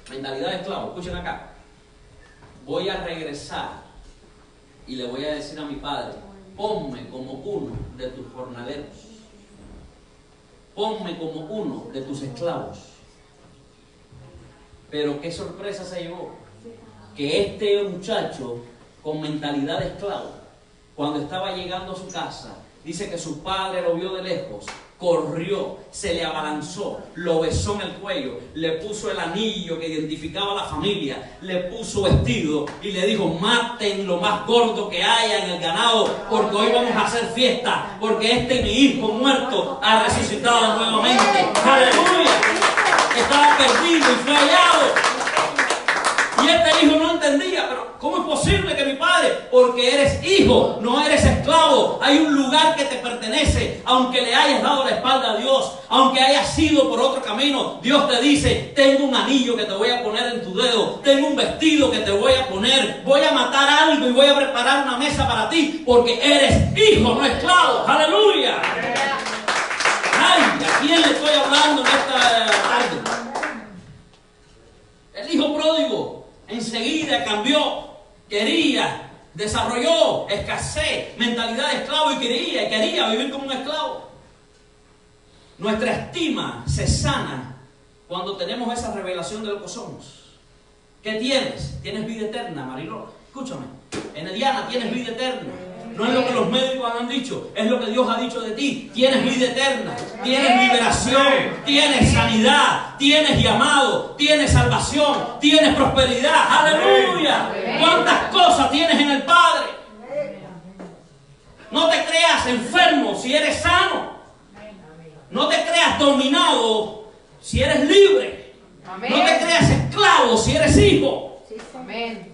Mentalidad de esclavo, escuchen acá. Voy a regresar y le voy a decir a mi padre, ponme como uno de tus jornaleros. Ponme como uno de tus esclavos. Pero qué sorpresa se llevó. Que este muchacho con mentalidad de esclavo, cuando estaba llegando a su casa, dice que su padre lo vio de lejos, corrió, se le abalanzó, lo besó en el cuello, le puso el anillo que identificaba a la familia, le puso vestido y le dijo, maten lo más gordo que haya en el ganado, porque hoy vamos a hacer fiesta, porque este mi hijo muerto ha resucitado nuevamente. ¡Aleluya! Estaba perdido y fue hallado. Y este hijo no entendía, pero ¿cómo es posible que mi padre? Porque eres hijo, no eres esclavo. Hay un lugar que te pertenece pertenece, aunque le hayas dado la espalda a Dios, aunque hayas ido por otro camino, Dios te dice, tengo un anillo que te voy a poner en tu dedo, tengo un vestido que te voy a poner, voy a matar algo y voy a preparar una mesa para ti, porque eres hijo, no esclavo. ¡Aleluya! Ay, ¿a quién le estoy hablando en esta tarde? El hijo pródigo enseguida cambió, quería, desarrolló escasez, mentalidad de esclavo y quería vivir como un esclavo. Nuestra estima se sana cuando tenemos esa revelación de lo que somos. ¿Qué tienes? Tienes vida eterna, Mariló. Escúchame, en Diana tienes vida eterna. No es lo que los médicos han dicho, es lo que Dios ha dicho de ti. Tienes vida eterna, tienes liberación, tienes sanidad, tienes llamado, tienes salvación, tienes prosperidad. ¡Aleluya! ¿Cuántas cosas tienes en el Padre? No te creas enfermo si eres sano. No te creas dominado si eres libre. No te creas esclavo si eres hijo. Amén.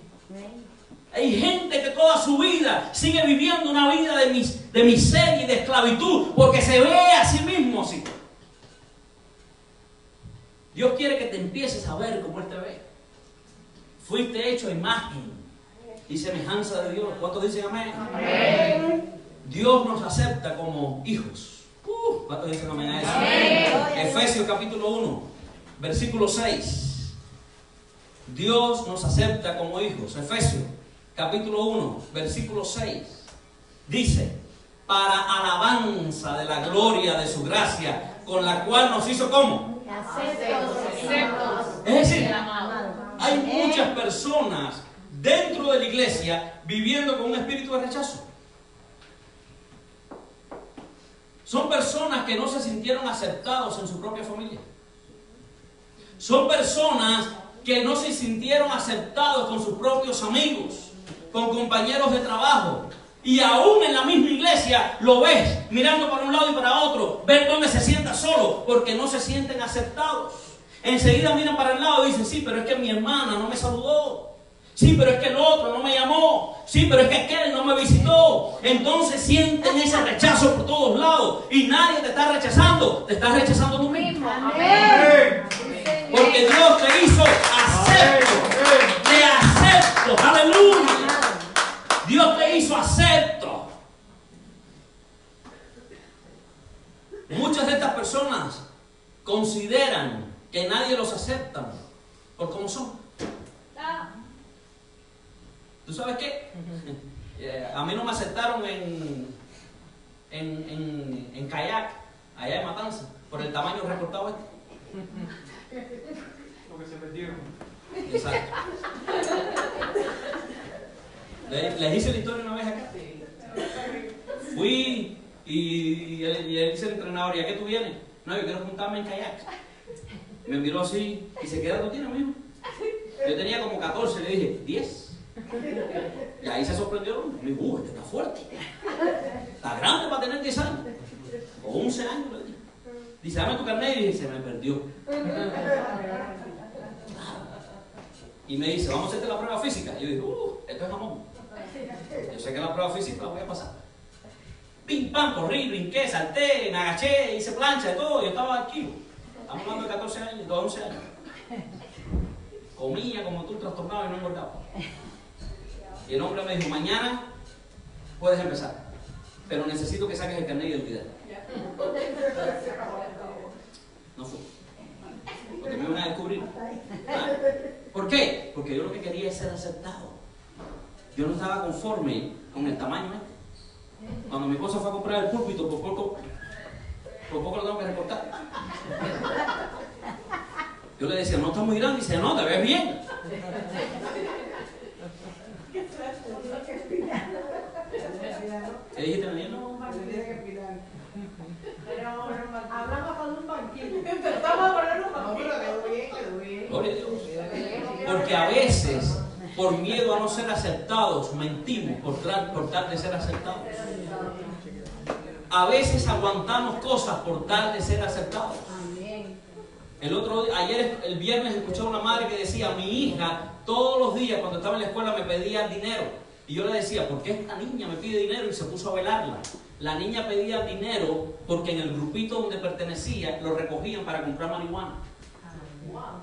Hay gente que toda su vida sigue viviendo una vida de miseria y de esclavitud porque se ve a sí mismo así. Dios quiere que te empieces a ver como Él te ve. Fuiste hecho a imagen y semejanza de Dios. ¿Cuántos dicen amén? Amén. Dios nos acepta como hijos. ¿Cuántos dicen amén a eso? Amén. Efesios capítulo 1, versículo 6. Dios nos acepta como hijos. Efesios capítulo 1, versículo 6, dice, para alabanza de la gloria de su gracia, con la cual nos hizo ¿cómo? Es decir, hay muchas personas dentro de la iglesia viviendo con un espíritu de rechazo. Son personas que no se sintieron aceptados en su propia familia. Son personas que no se sintieron aceptados con sus propios amigos, con compañeros de trabajo, y aún en la misma iglesia lo ves mirando para un lado y para otro, ven dónde se sienta solo, porque no se sienten aceptados. Enseguida miran para el lado y dicen, sí, pero es que mi hermana no me saludó, sí, pero es que el otro no me llamó, sí, pero es que aquel no me visitó. Entonces sienten ese rechazo por todos lados y nadie te está rechazando, te estás rechazando tú mismo. Amén. Porque Dios te hizo acepto, te acepto, aleluya. Dios te hizo acepto. Muchas de estas personas consideran que nadie los acepta por cómo son. ¿Tú sabes qué? A mí no me aceptaron en kayak, allá en Matanza, por el tamaño recortado Lo que se metieron. Exacto. Les hice la historia una vez acá. Fui y él dice el entrenador, ¿y a qué tú vienes? No, yo quiero juntarme en kayak. Me miró así y se queda, ¿tú tienes, mijo? Yo tenía como 14, le dije, 10. Y ahí se sorprendió. Me dijo, este está fuerte. Está grande para tener 10 años. O 11 años, le dije. Dice, dame tu carnet, y dije, se me perdió. Y me dice, vamos a hacerte la prueba física. Y yo digo, esto es jamón. Yo sé que la prueba física la voy a pasar. Pim, pam, corrí, brinqué, salté, me agaché, hice plancha, de todo. Yo estaba aquí. Estamos hablando de 14 años, de 11 años. Comía como tú, trastornado y no engordaba. Y el hombre me dijo, mañana puedes empezar, pero necesito que saques el carnet de identidad. No fue. Porque me iban a descubrir. ¿Ah? ¿Por qué? Porque yo lo que quería es ser aceptado. Yo no estaba conforme con el tamaño este. Cuando mi esposa fue a comprar el púlpito, por poco lo tengo que recortar. Yo le decía, no está muy grande. Y dice, no, te ves bien. ¿Qué dijiste, Daniel? Pero hablamos con un banquito. Empezamos a poner un banquito. Gloria a Dios. Porque a veces, por miedo a no ser aceptados, mentimos por tal de ser aceptados. A veces aguantamos cosas por tal de ser aceptados. El viernes escuché a una madre que decía, mi hija todos los días cuando estaba en la escuela me pedía dinero Y yo le decía, ¿por qué esta niña me pide dinero? Y se puso a velarla. La niña pedía dinero porque en el grupito donde pertenecía lo recogían para comprar marihuana.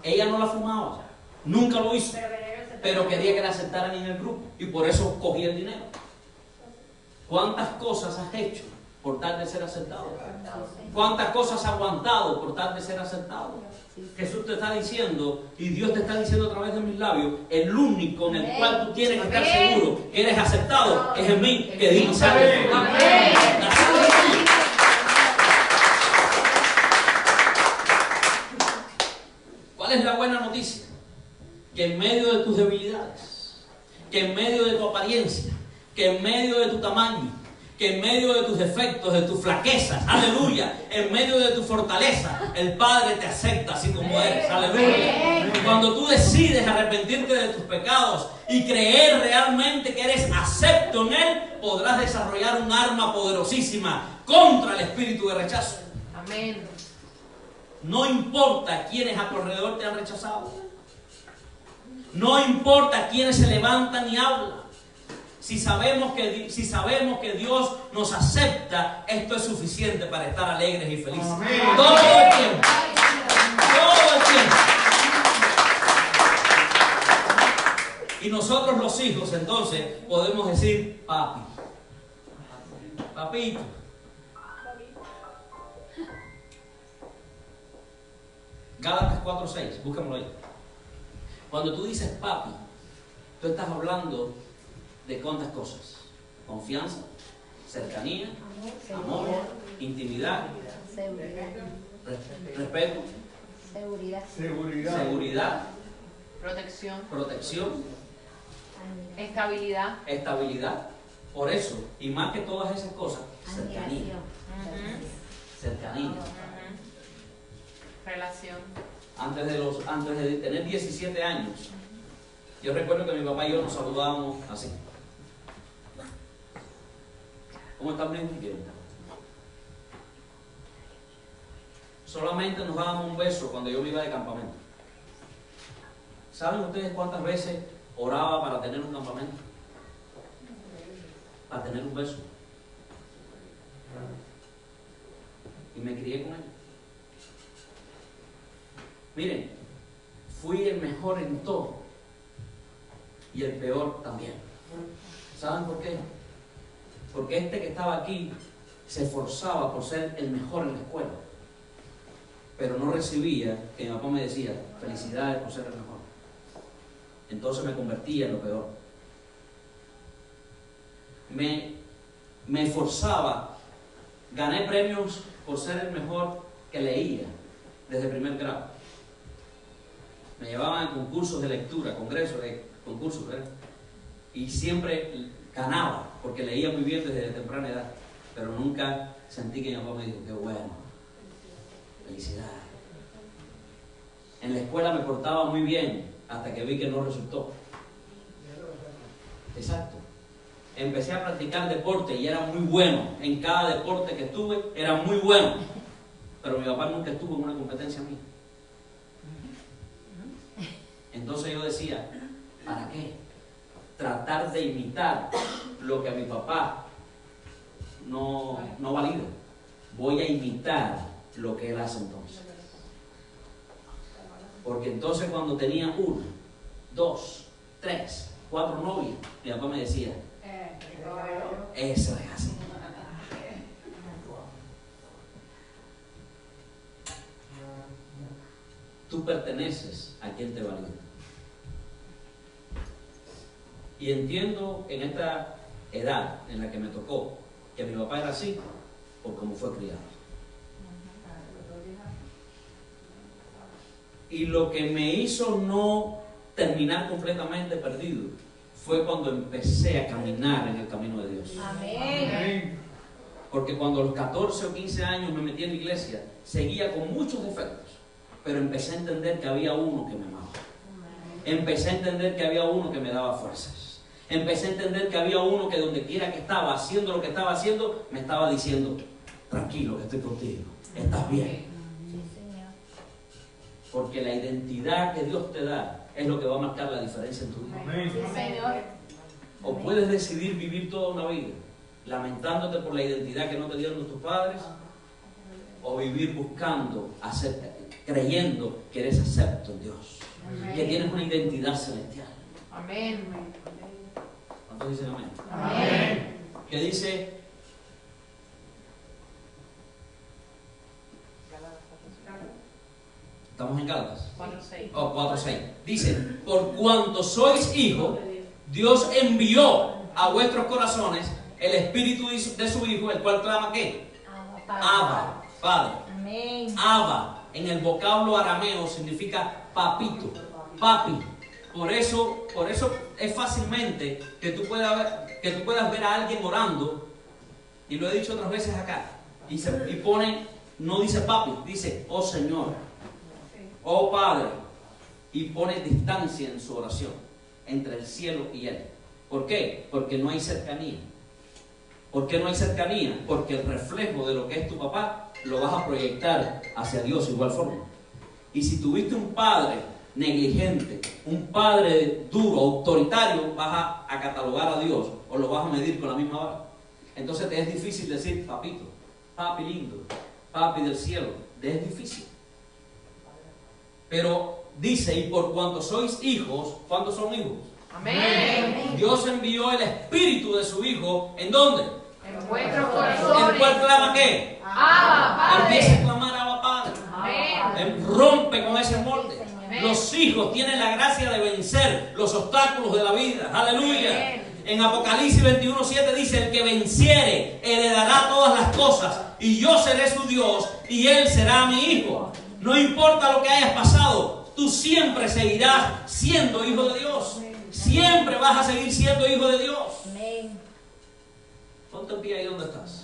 Ella no la fumaba, nunca lo hizo, pero quería que la aceptaran en el grupo y por eso cogía el dinero. ¿Cuántas cosas has hecho por tal de ser aceptado? ¿Cuántas cosas has aguantado por tal de ser aceptado? Jesús te está diciendo, y Dios te está diciendo a través de mis labios, el único en el cual tú tienes que estar seguro que eres aceptado es en mí, que digo sale. ¿Cuál es la buena noticia? Que en medio de tus debilidades, que en medio de tu apariencia, que en medio de tu tamaño, que en medio de tus defectos, de tus flaquezas, aleluya, en medio de tu fortaleza, el Padre te acepta así como eres, aleluya. Cuando tú decides arrepentirte de tus pecados y creer realmente que eres acepto en Él, podrás desarrollar un arma poderosísima contra el espíritu de rechazo. Amén. No importa quiénes a tu alrededor te han rechazado. No importa quiénes se levantan y hablan. Si sabemos que Dios nos acepta, esto es suficiente para estar alegres y felices. Amén. Todo el tiempo. Todo el tiempo. Y nosotros los hijos entonces podemos decir papi. Papito. Gálatas 4:6, búscamelo ahí. Cuando tú dices papi, tú estás hablando de cuántas cosas: confianza, cercanía, amor, intimidad, respeto, seguridad, protección, estabilidad. Por eso, y más que todas esas cosas, cercanía. Relación. Antes de tener 17 años, yo recuerdo que mi papá y yo nos saludábamos así. ¿Cómo están, bien? Solamente nos dábamos un beso cuando yo me iba de campamento. ¿Saben ustedes cuántas veces oraba para tener un campamento? Para tener un beso. Y me crié con él. Miren, fui el mejor en todo y el peor también. ¿Saben por qué? Porque este que estaba aquí se esforzaba por ser el mejor en la escuela, pero no recibía que mi papá me decía felicidades por ser el mejor. Entonces me convertía en lo peor. Me esforzaba, gané premios por ser el mejor que leía desde primer grado. Me llevaban a concursos de lectura, concursos, ¿verdad? Y siempre ganaba, porque leía muy bien desde temprana edad, pero nunca sentí que mi papá me dijo, qué bueno, felicidades. En la escuela me portaba muy bien, hasta que vi que no resultó. Exacto. Empecé a practicar deporte y era muy bueno. En cada deporte que estuve, era muy bueno. Pero mi papá nunca estuvo en una competencia mía. Entonces yo decía, ¿para qué? Tratar de imitar lo que a mi papá no valida. Voy a imitar lo que él hace entonces. Porque entonces cuando tenía 1, 2, 3, 4 novias, mi papá me decía, eso es así. Tú perteneces a quien te valida. Y entiendo en esta edad en la que me tocó que mi papá era así por cómo fue criado. Y lo que me hizo no terminar completamente perdido fue cuando empecé a caminar en el camino de Dios. Amén. Porque cuando a los 14 o 15 años me metí en la iglesia, seguía con muchos defectos, pero empecé a entender que había uno que me amaba. Empecé a entender que había uno que me daba fuerzas. Empecé a entender que había uno que donde quiera que estaba haciendo lo que estaba haciendo, me estaba diciendo, tranquilo que estoy contigo, estás bien. Porque la identidad que Dios te da es lo que va a marcar la diferencia en tu vida. Amén. Sí, Señor. O puedes decidir vivir toda una vida lamentándote por la identidad que no te dieron tus padres, o vivir buscando, creyendo que eres acepto en Dios, que tienes una identidad celestial. Amén. ¿Cuántos dicen amén? Amén. Que dice, estamos en Gálatas 4:6. Dice, por cuanto sois hijos, Dios envió a vuestros corazones el espíritu de su Hijo, el cual clama ¿qué? Abba, Padre. Amén. Abba, en el vocablo arameo, significa papito, papi. Por eso es fácilmente que tú puedas ver a alguien orando, y lo he dicho otras veces acá, y pone, no dice papi, dice, oh Señor, oh Padre, y pone distancia en su oración entre el cielo y él. ¿Por qué? Porque no hay cercanía. ¿Por qué no hay cercanía? Porque el reflejo de lo que es tu papá lo vas a proyectar hacia Dios de igual forma. Y si tuviste un padre negligente, un padre duro, autoritario, vas a catalogar a Dios o lo vas a medir con la misma vara. Entonces te es difícil decir papito, papi lindo, papi del cielo. Te es difícil. Pero dice, y por cuanto sois hijos, ¿cuántos son hijos? Amén. Dios envió el espíritu de su Hijo, ¿en dónde? En vuestros ¿En corazones. cuál clama qué? Abba, Empieza Padre. a clamar a Padre. Amén. Rompe con ese molde. Amén. Los hijos tienen la gracia de vencer los obstáculos de la vida. Aleluya. Amén. En Apocalipsis 21:7 dice, el que venciere heredará todas las cosas, y yo seré su Dios, y él será mi hijo. No importa lo que hayas pasado, tú siempre seguirás siendo hijo de Dios. Siempre vas a seguir siendo hijo de Dios. Amén. Ponte en pie ahí donde estás.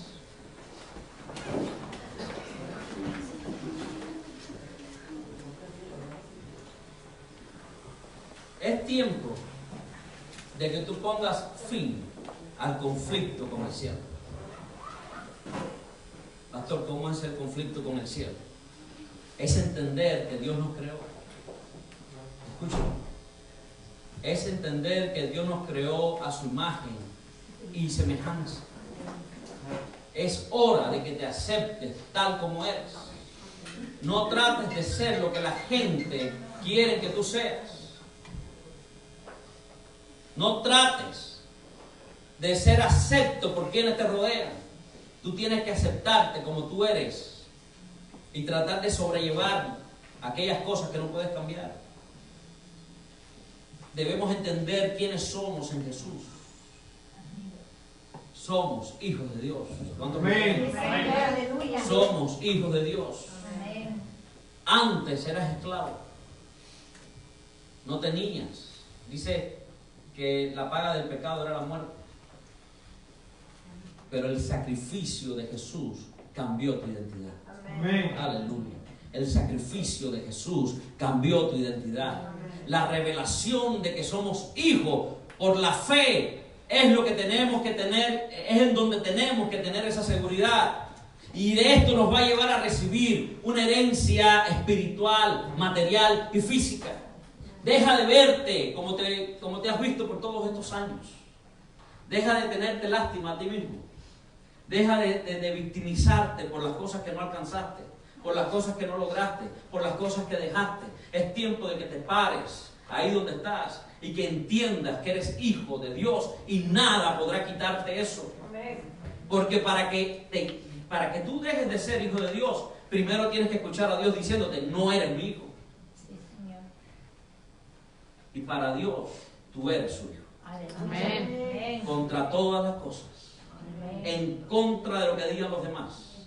Es tiempo de que tú pongas fin al conflicto con el cielo. Pastor, ¿cómo es el conflicto con el cielo? Es entender que Dios nos creó. Escúchame. Es entender que Dios nos creó a su imagen y semejanza. Es hora de que te aceptes tal como eres. No trates de ser lo que la gente quiere que tú seas. No trates de ser acepto por quienes te rodean. Tú tienes que aceptarte como tú eres y tratar de sobrellevar aquellas cosas que no puedes cambiar. Debemos entender quiénes somos en Jesús. Somos hijos de Dios. ¿Cuántos Amén. Aleluya. somos hijos de Dios? Amén. Antes eras esclavo. No tenías. Dice que la paga del pecado era la muerte. Pero el sacrificio de Jesús cambió tu identidad. Amén. Aleluya. El sacrificio de Jesús cambió tu identidad. La revelación de que somos hijos por la fe es lo que tenemos que tener, es en donde tenemos que tener esa seguridad. Y de esto nos va a llevar a recibir una herencia espiritual, material y física. Deja de verte como te has visto por todos estos años. Deja de tenerte lástima a ti mismo. Deja de victimizarte por las cosas que no alcanzaste, por las cosas que no lograste, por las cosas que dejaste. Es tiempo de que te pares ahí donde estás y que entiendas que eres hijo de Dios y nada podrá quitarte eso. Porque para que tú dejes de ser hijo de Dios, primero tienes que escuchar a Dios diciéndote, no eres mi hijo. Sí, Señor. Y para Dios, tú eres su hijo. Amén. Contra todas las cosas, Amén. en contra de lo que digan los demás,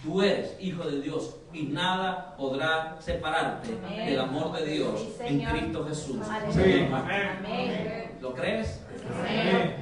tú eres hijo de Dios y nada podrá separarte Amén. del amor de Dios Sí, en Señor. Cristo Jesús. Sí. Amén. ¿Lo crees? Amén.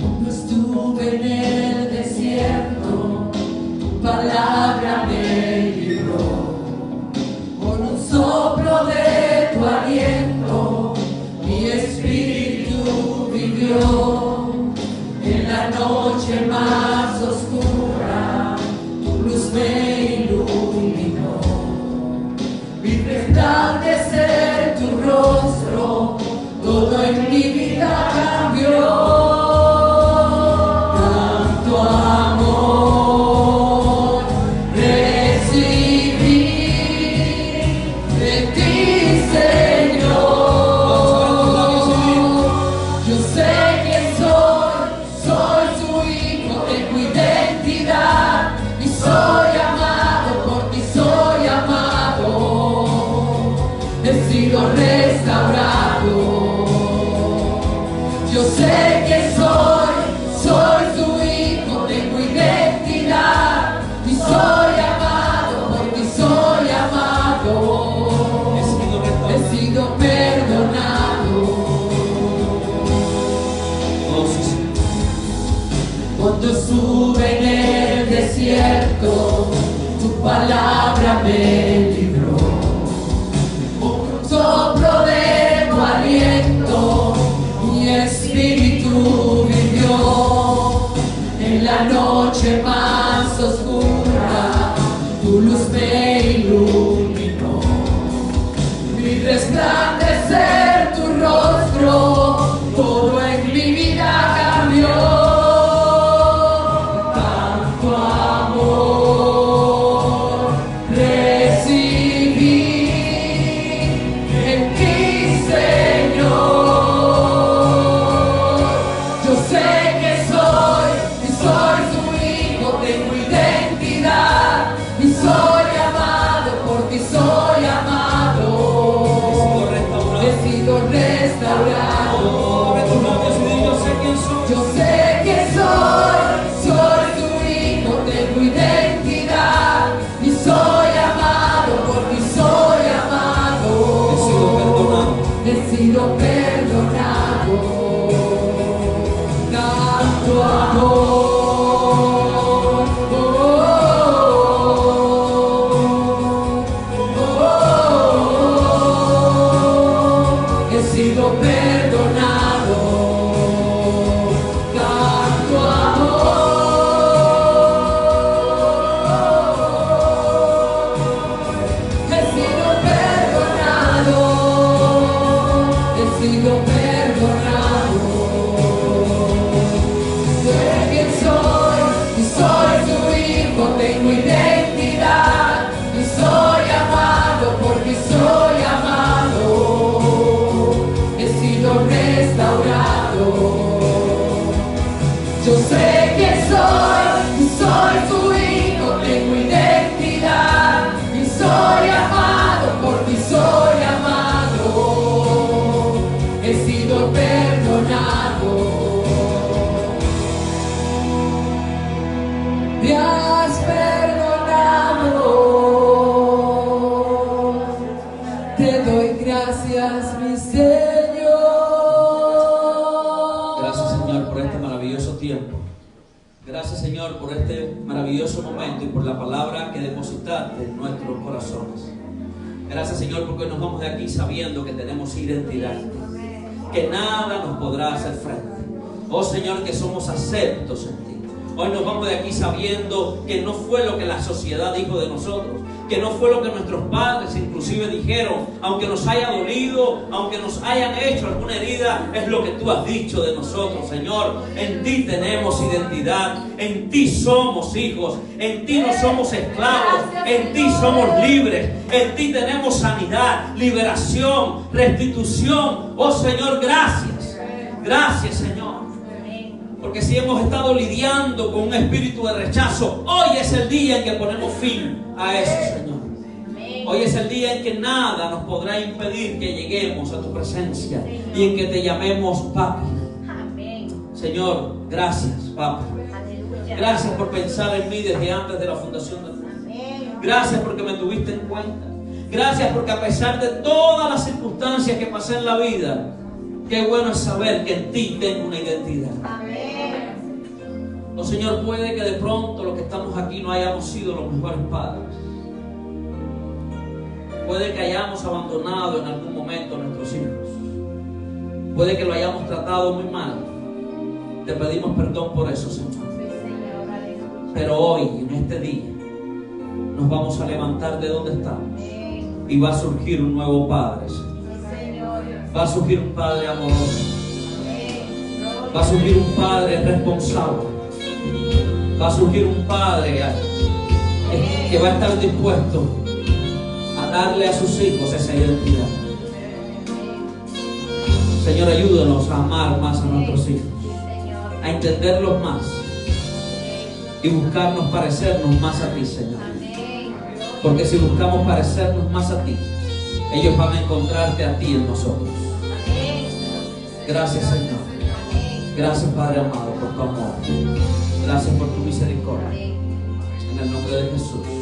Cuando estuve en el desierto, tu palabra me libró. noche más oscura, tu luz me iluminó. Vi resplandecer tu rostro, todo en mi vida cambió. Tanto amor recibí de ti, Señor. Yo sé que soy su hijo, tengo identidad y soy amado, por ti soy amado. He sido restaurado. Yo sé que soy su hijo, tengo identidad y soy amado, por ti soy amado. He sido perdonado. Oh, sí, sí. Cuando estuve en el desierto, tu palabra me libró. Con un soplo de tu aliento, mi espíritu vivió. En la noche más oscura, tu luz me iluminó. Vi resplandecer tu rostro, todo en mi vida cambió. Tanto amor recibí en ti, Señor. Yo sé que soy su hijo, tengo identidad y soy amado, por ti soy amado. He sido restaurado. Abre tus labios y di, yo sé quién soy. Yo sé que soy tu hijo, tengo identidad y soy amado, por ti soy amado. He sido perdonado. He sido perdonado. Tanto amor. He sido perdonado. Tanto amor. He sido perdonado. He sido perdonado. Sé quién soy y soy tu hijo, tengo identidad y soy amado, porque soy amado. He sido restaurado. Yo sé que soy tu hijo, tengo identidad y soy amado, por ti soy amado. He sido perdonado. Me has perdonado. Te doy gracias, mi Señor. Gracias, Señor, por este maravilloso tiempo. Gracias, Señor, por este maravilloso momento y por la palabra que depositaste en nuestros corazones. Gracias, Señor, porque nos vamos de aquí sabiendo que tenemos identidad, que nada nos podrá hacer frente. Oh, Señor, que somos aceptos en ti. Hoy nos vamos de aquí sabiendo que no fue lo que la sociedad dijo de nosotros, que no fue lo que nuestros padres inclusive dijeron, aunque nos haya dolido, aunque nos hayan hecho alguna herida, es lo que tú has dicho de nosotros, Señor. En ti tenemos identidad, en ti somos hijos, en ti no somos esclavos, en ti somos libres, en ti tenemos sanidad, liberación, restitución. Oh, Señor, gracias. Gracias, Señor. Porque si hemos estado lidiando con un espíritu de rechazo, hoy es el día en que ponemos fin a eso, Señor. Hoy es el día en que nada nos podrá impedir que lleguemos a tu presencia y en que te llamemos Papi. Señor, gracias, Papi. Gracias por pensar en mí desde antes de la fundación del mundo. Gracias porque me tuviste en cuenta. Gracias porque a pesar de todas las circunstancias que pasé en la vida, qué bueno es saber que en ti tengo una identidad. Oh, Señor, puede que de pronto los que estamos aquí no hayamos sido los mejores padres. Puede que hayamos abandonado en algún momento a nuestros hijos. Puede que lo hayamos tratado muy mal. Te pedimos perdón por eso, Señor. Sí, Señor. Aleluya. Pero hoy, en este día, nos vamos a levantar de donde estamos Amén. y va a surgir un nuevo Padre, Señor. Sí, Señor. Va a surgir un Padre amoroso. Amén. Va a surgir un Padre responsable. Va a surgir un Padre que va a estar dispuesto a darle a sus hijos esa identidad. Señor, ayúdanos a amar más a nuestros hijos, Señor. a entenderlos más y buscarnos parecernos más a ti, Señor. Amén. Porque si buscamos parecernos más a ti, ellos van a encontrarte a ti en nosotros. Amén. Gracias, Señor. Amén. Gracias, Padre amado, por tu amor. Gracias por tu misericordia. Amén. En el nombre de Jesús.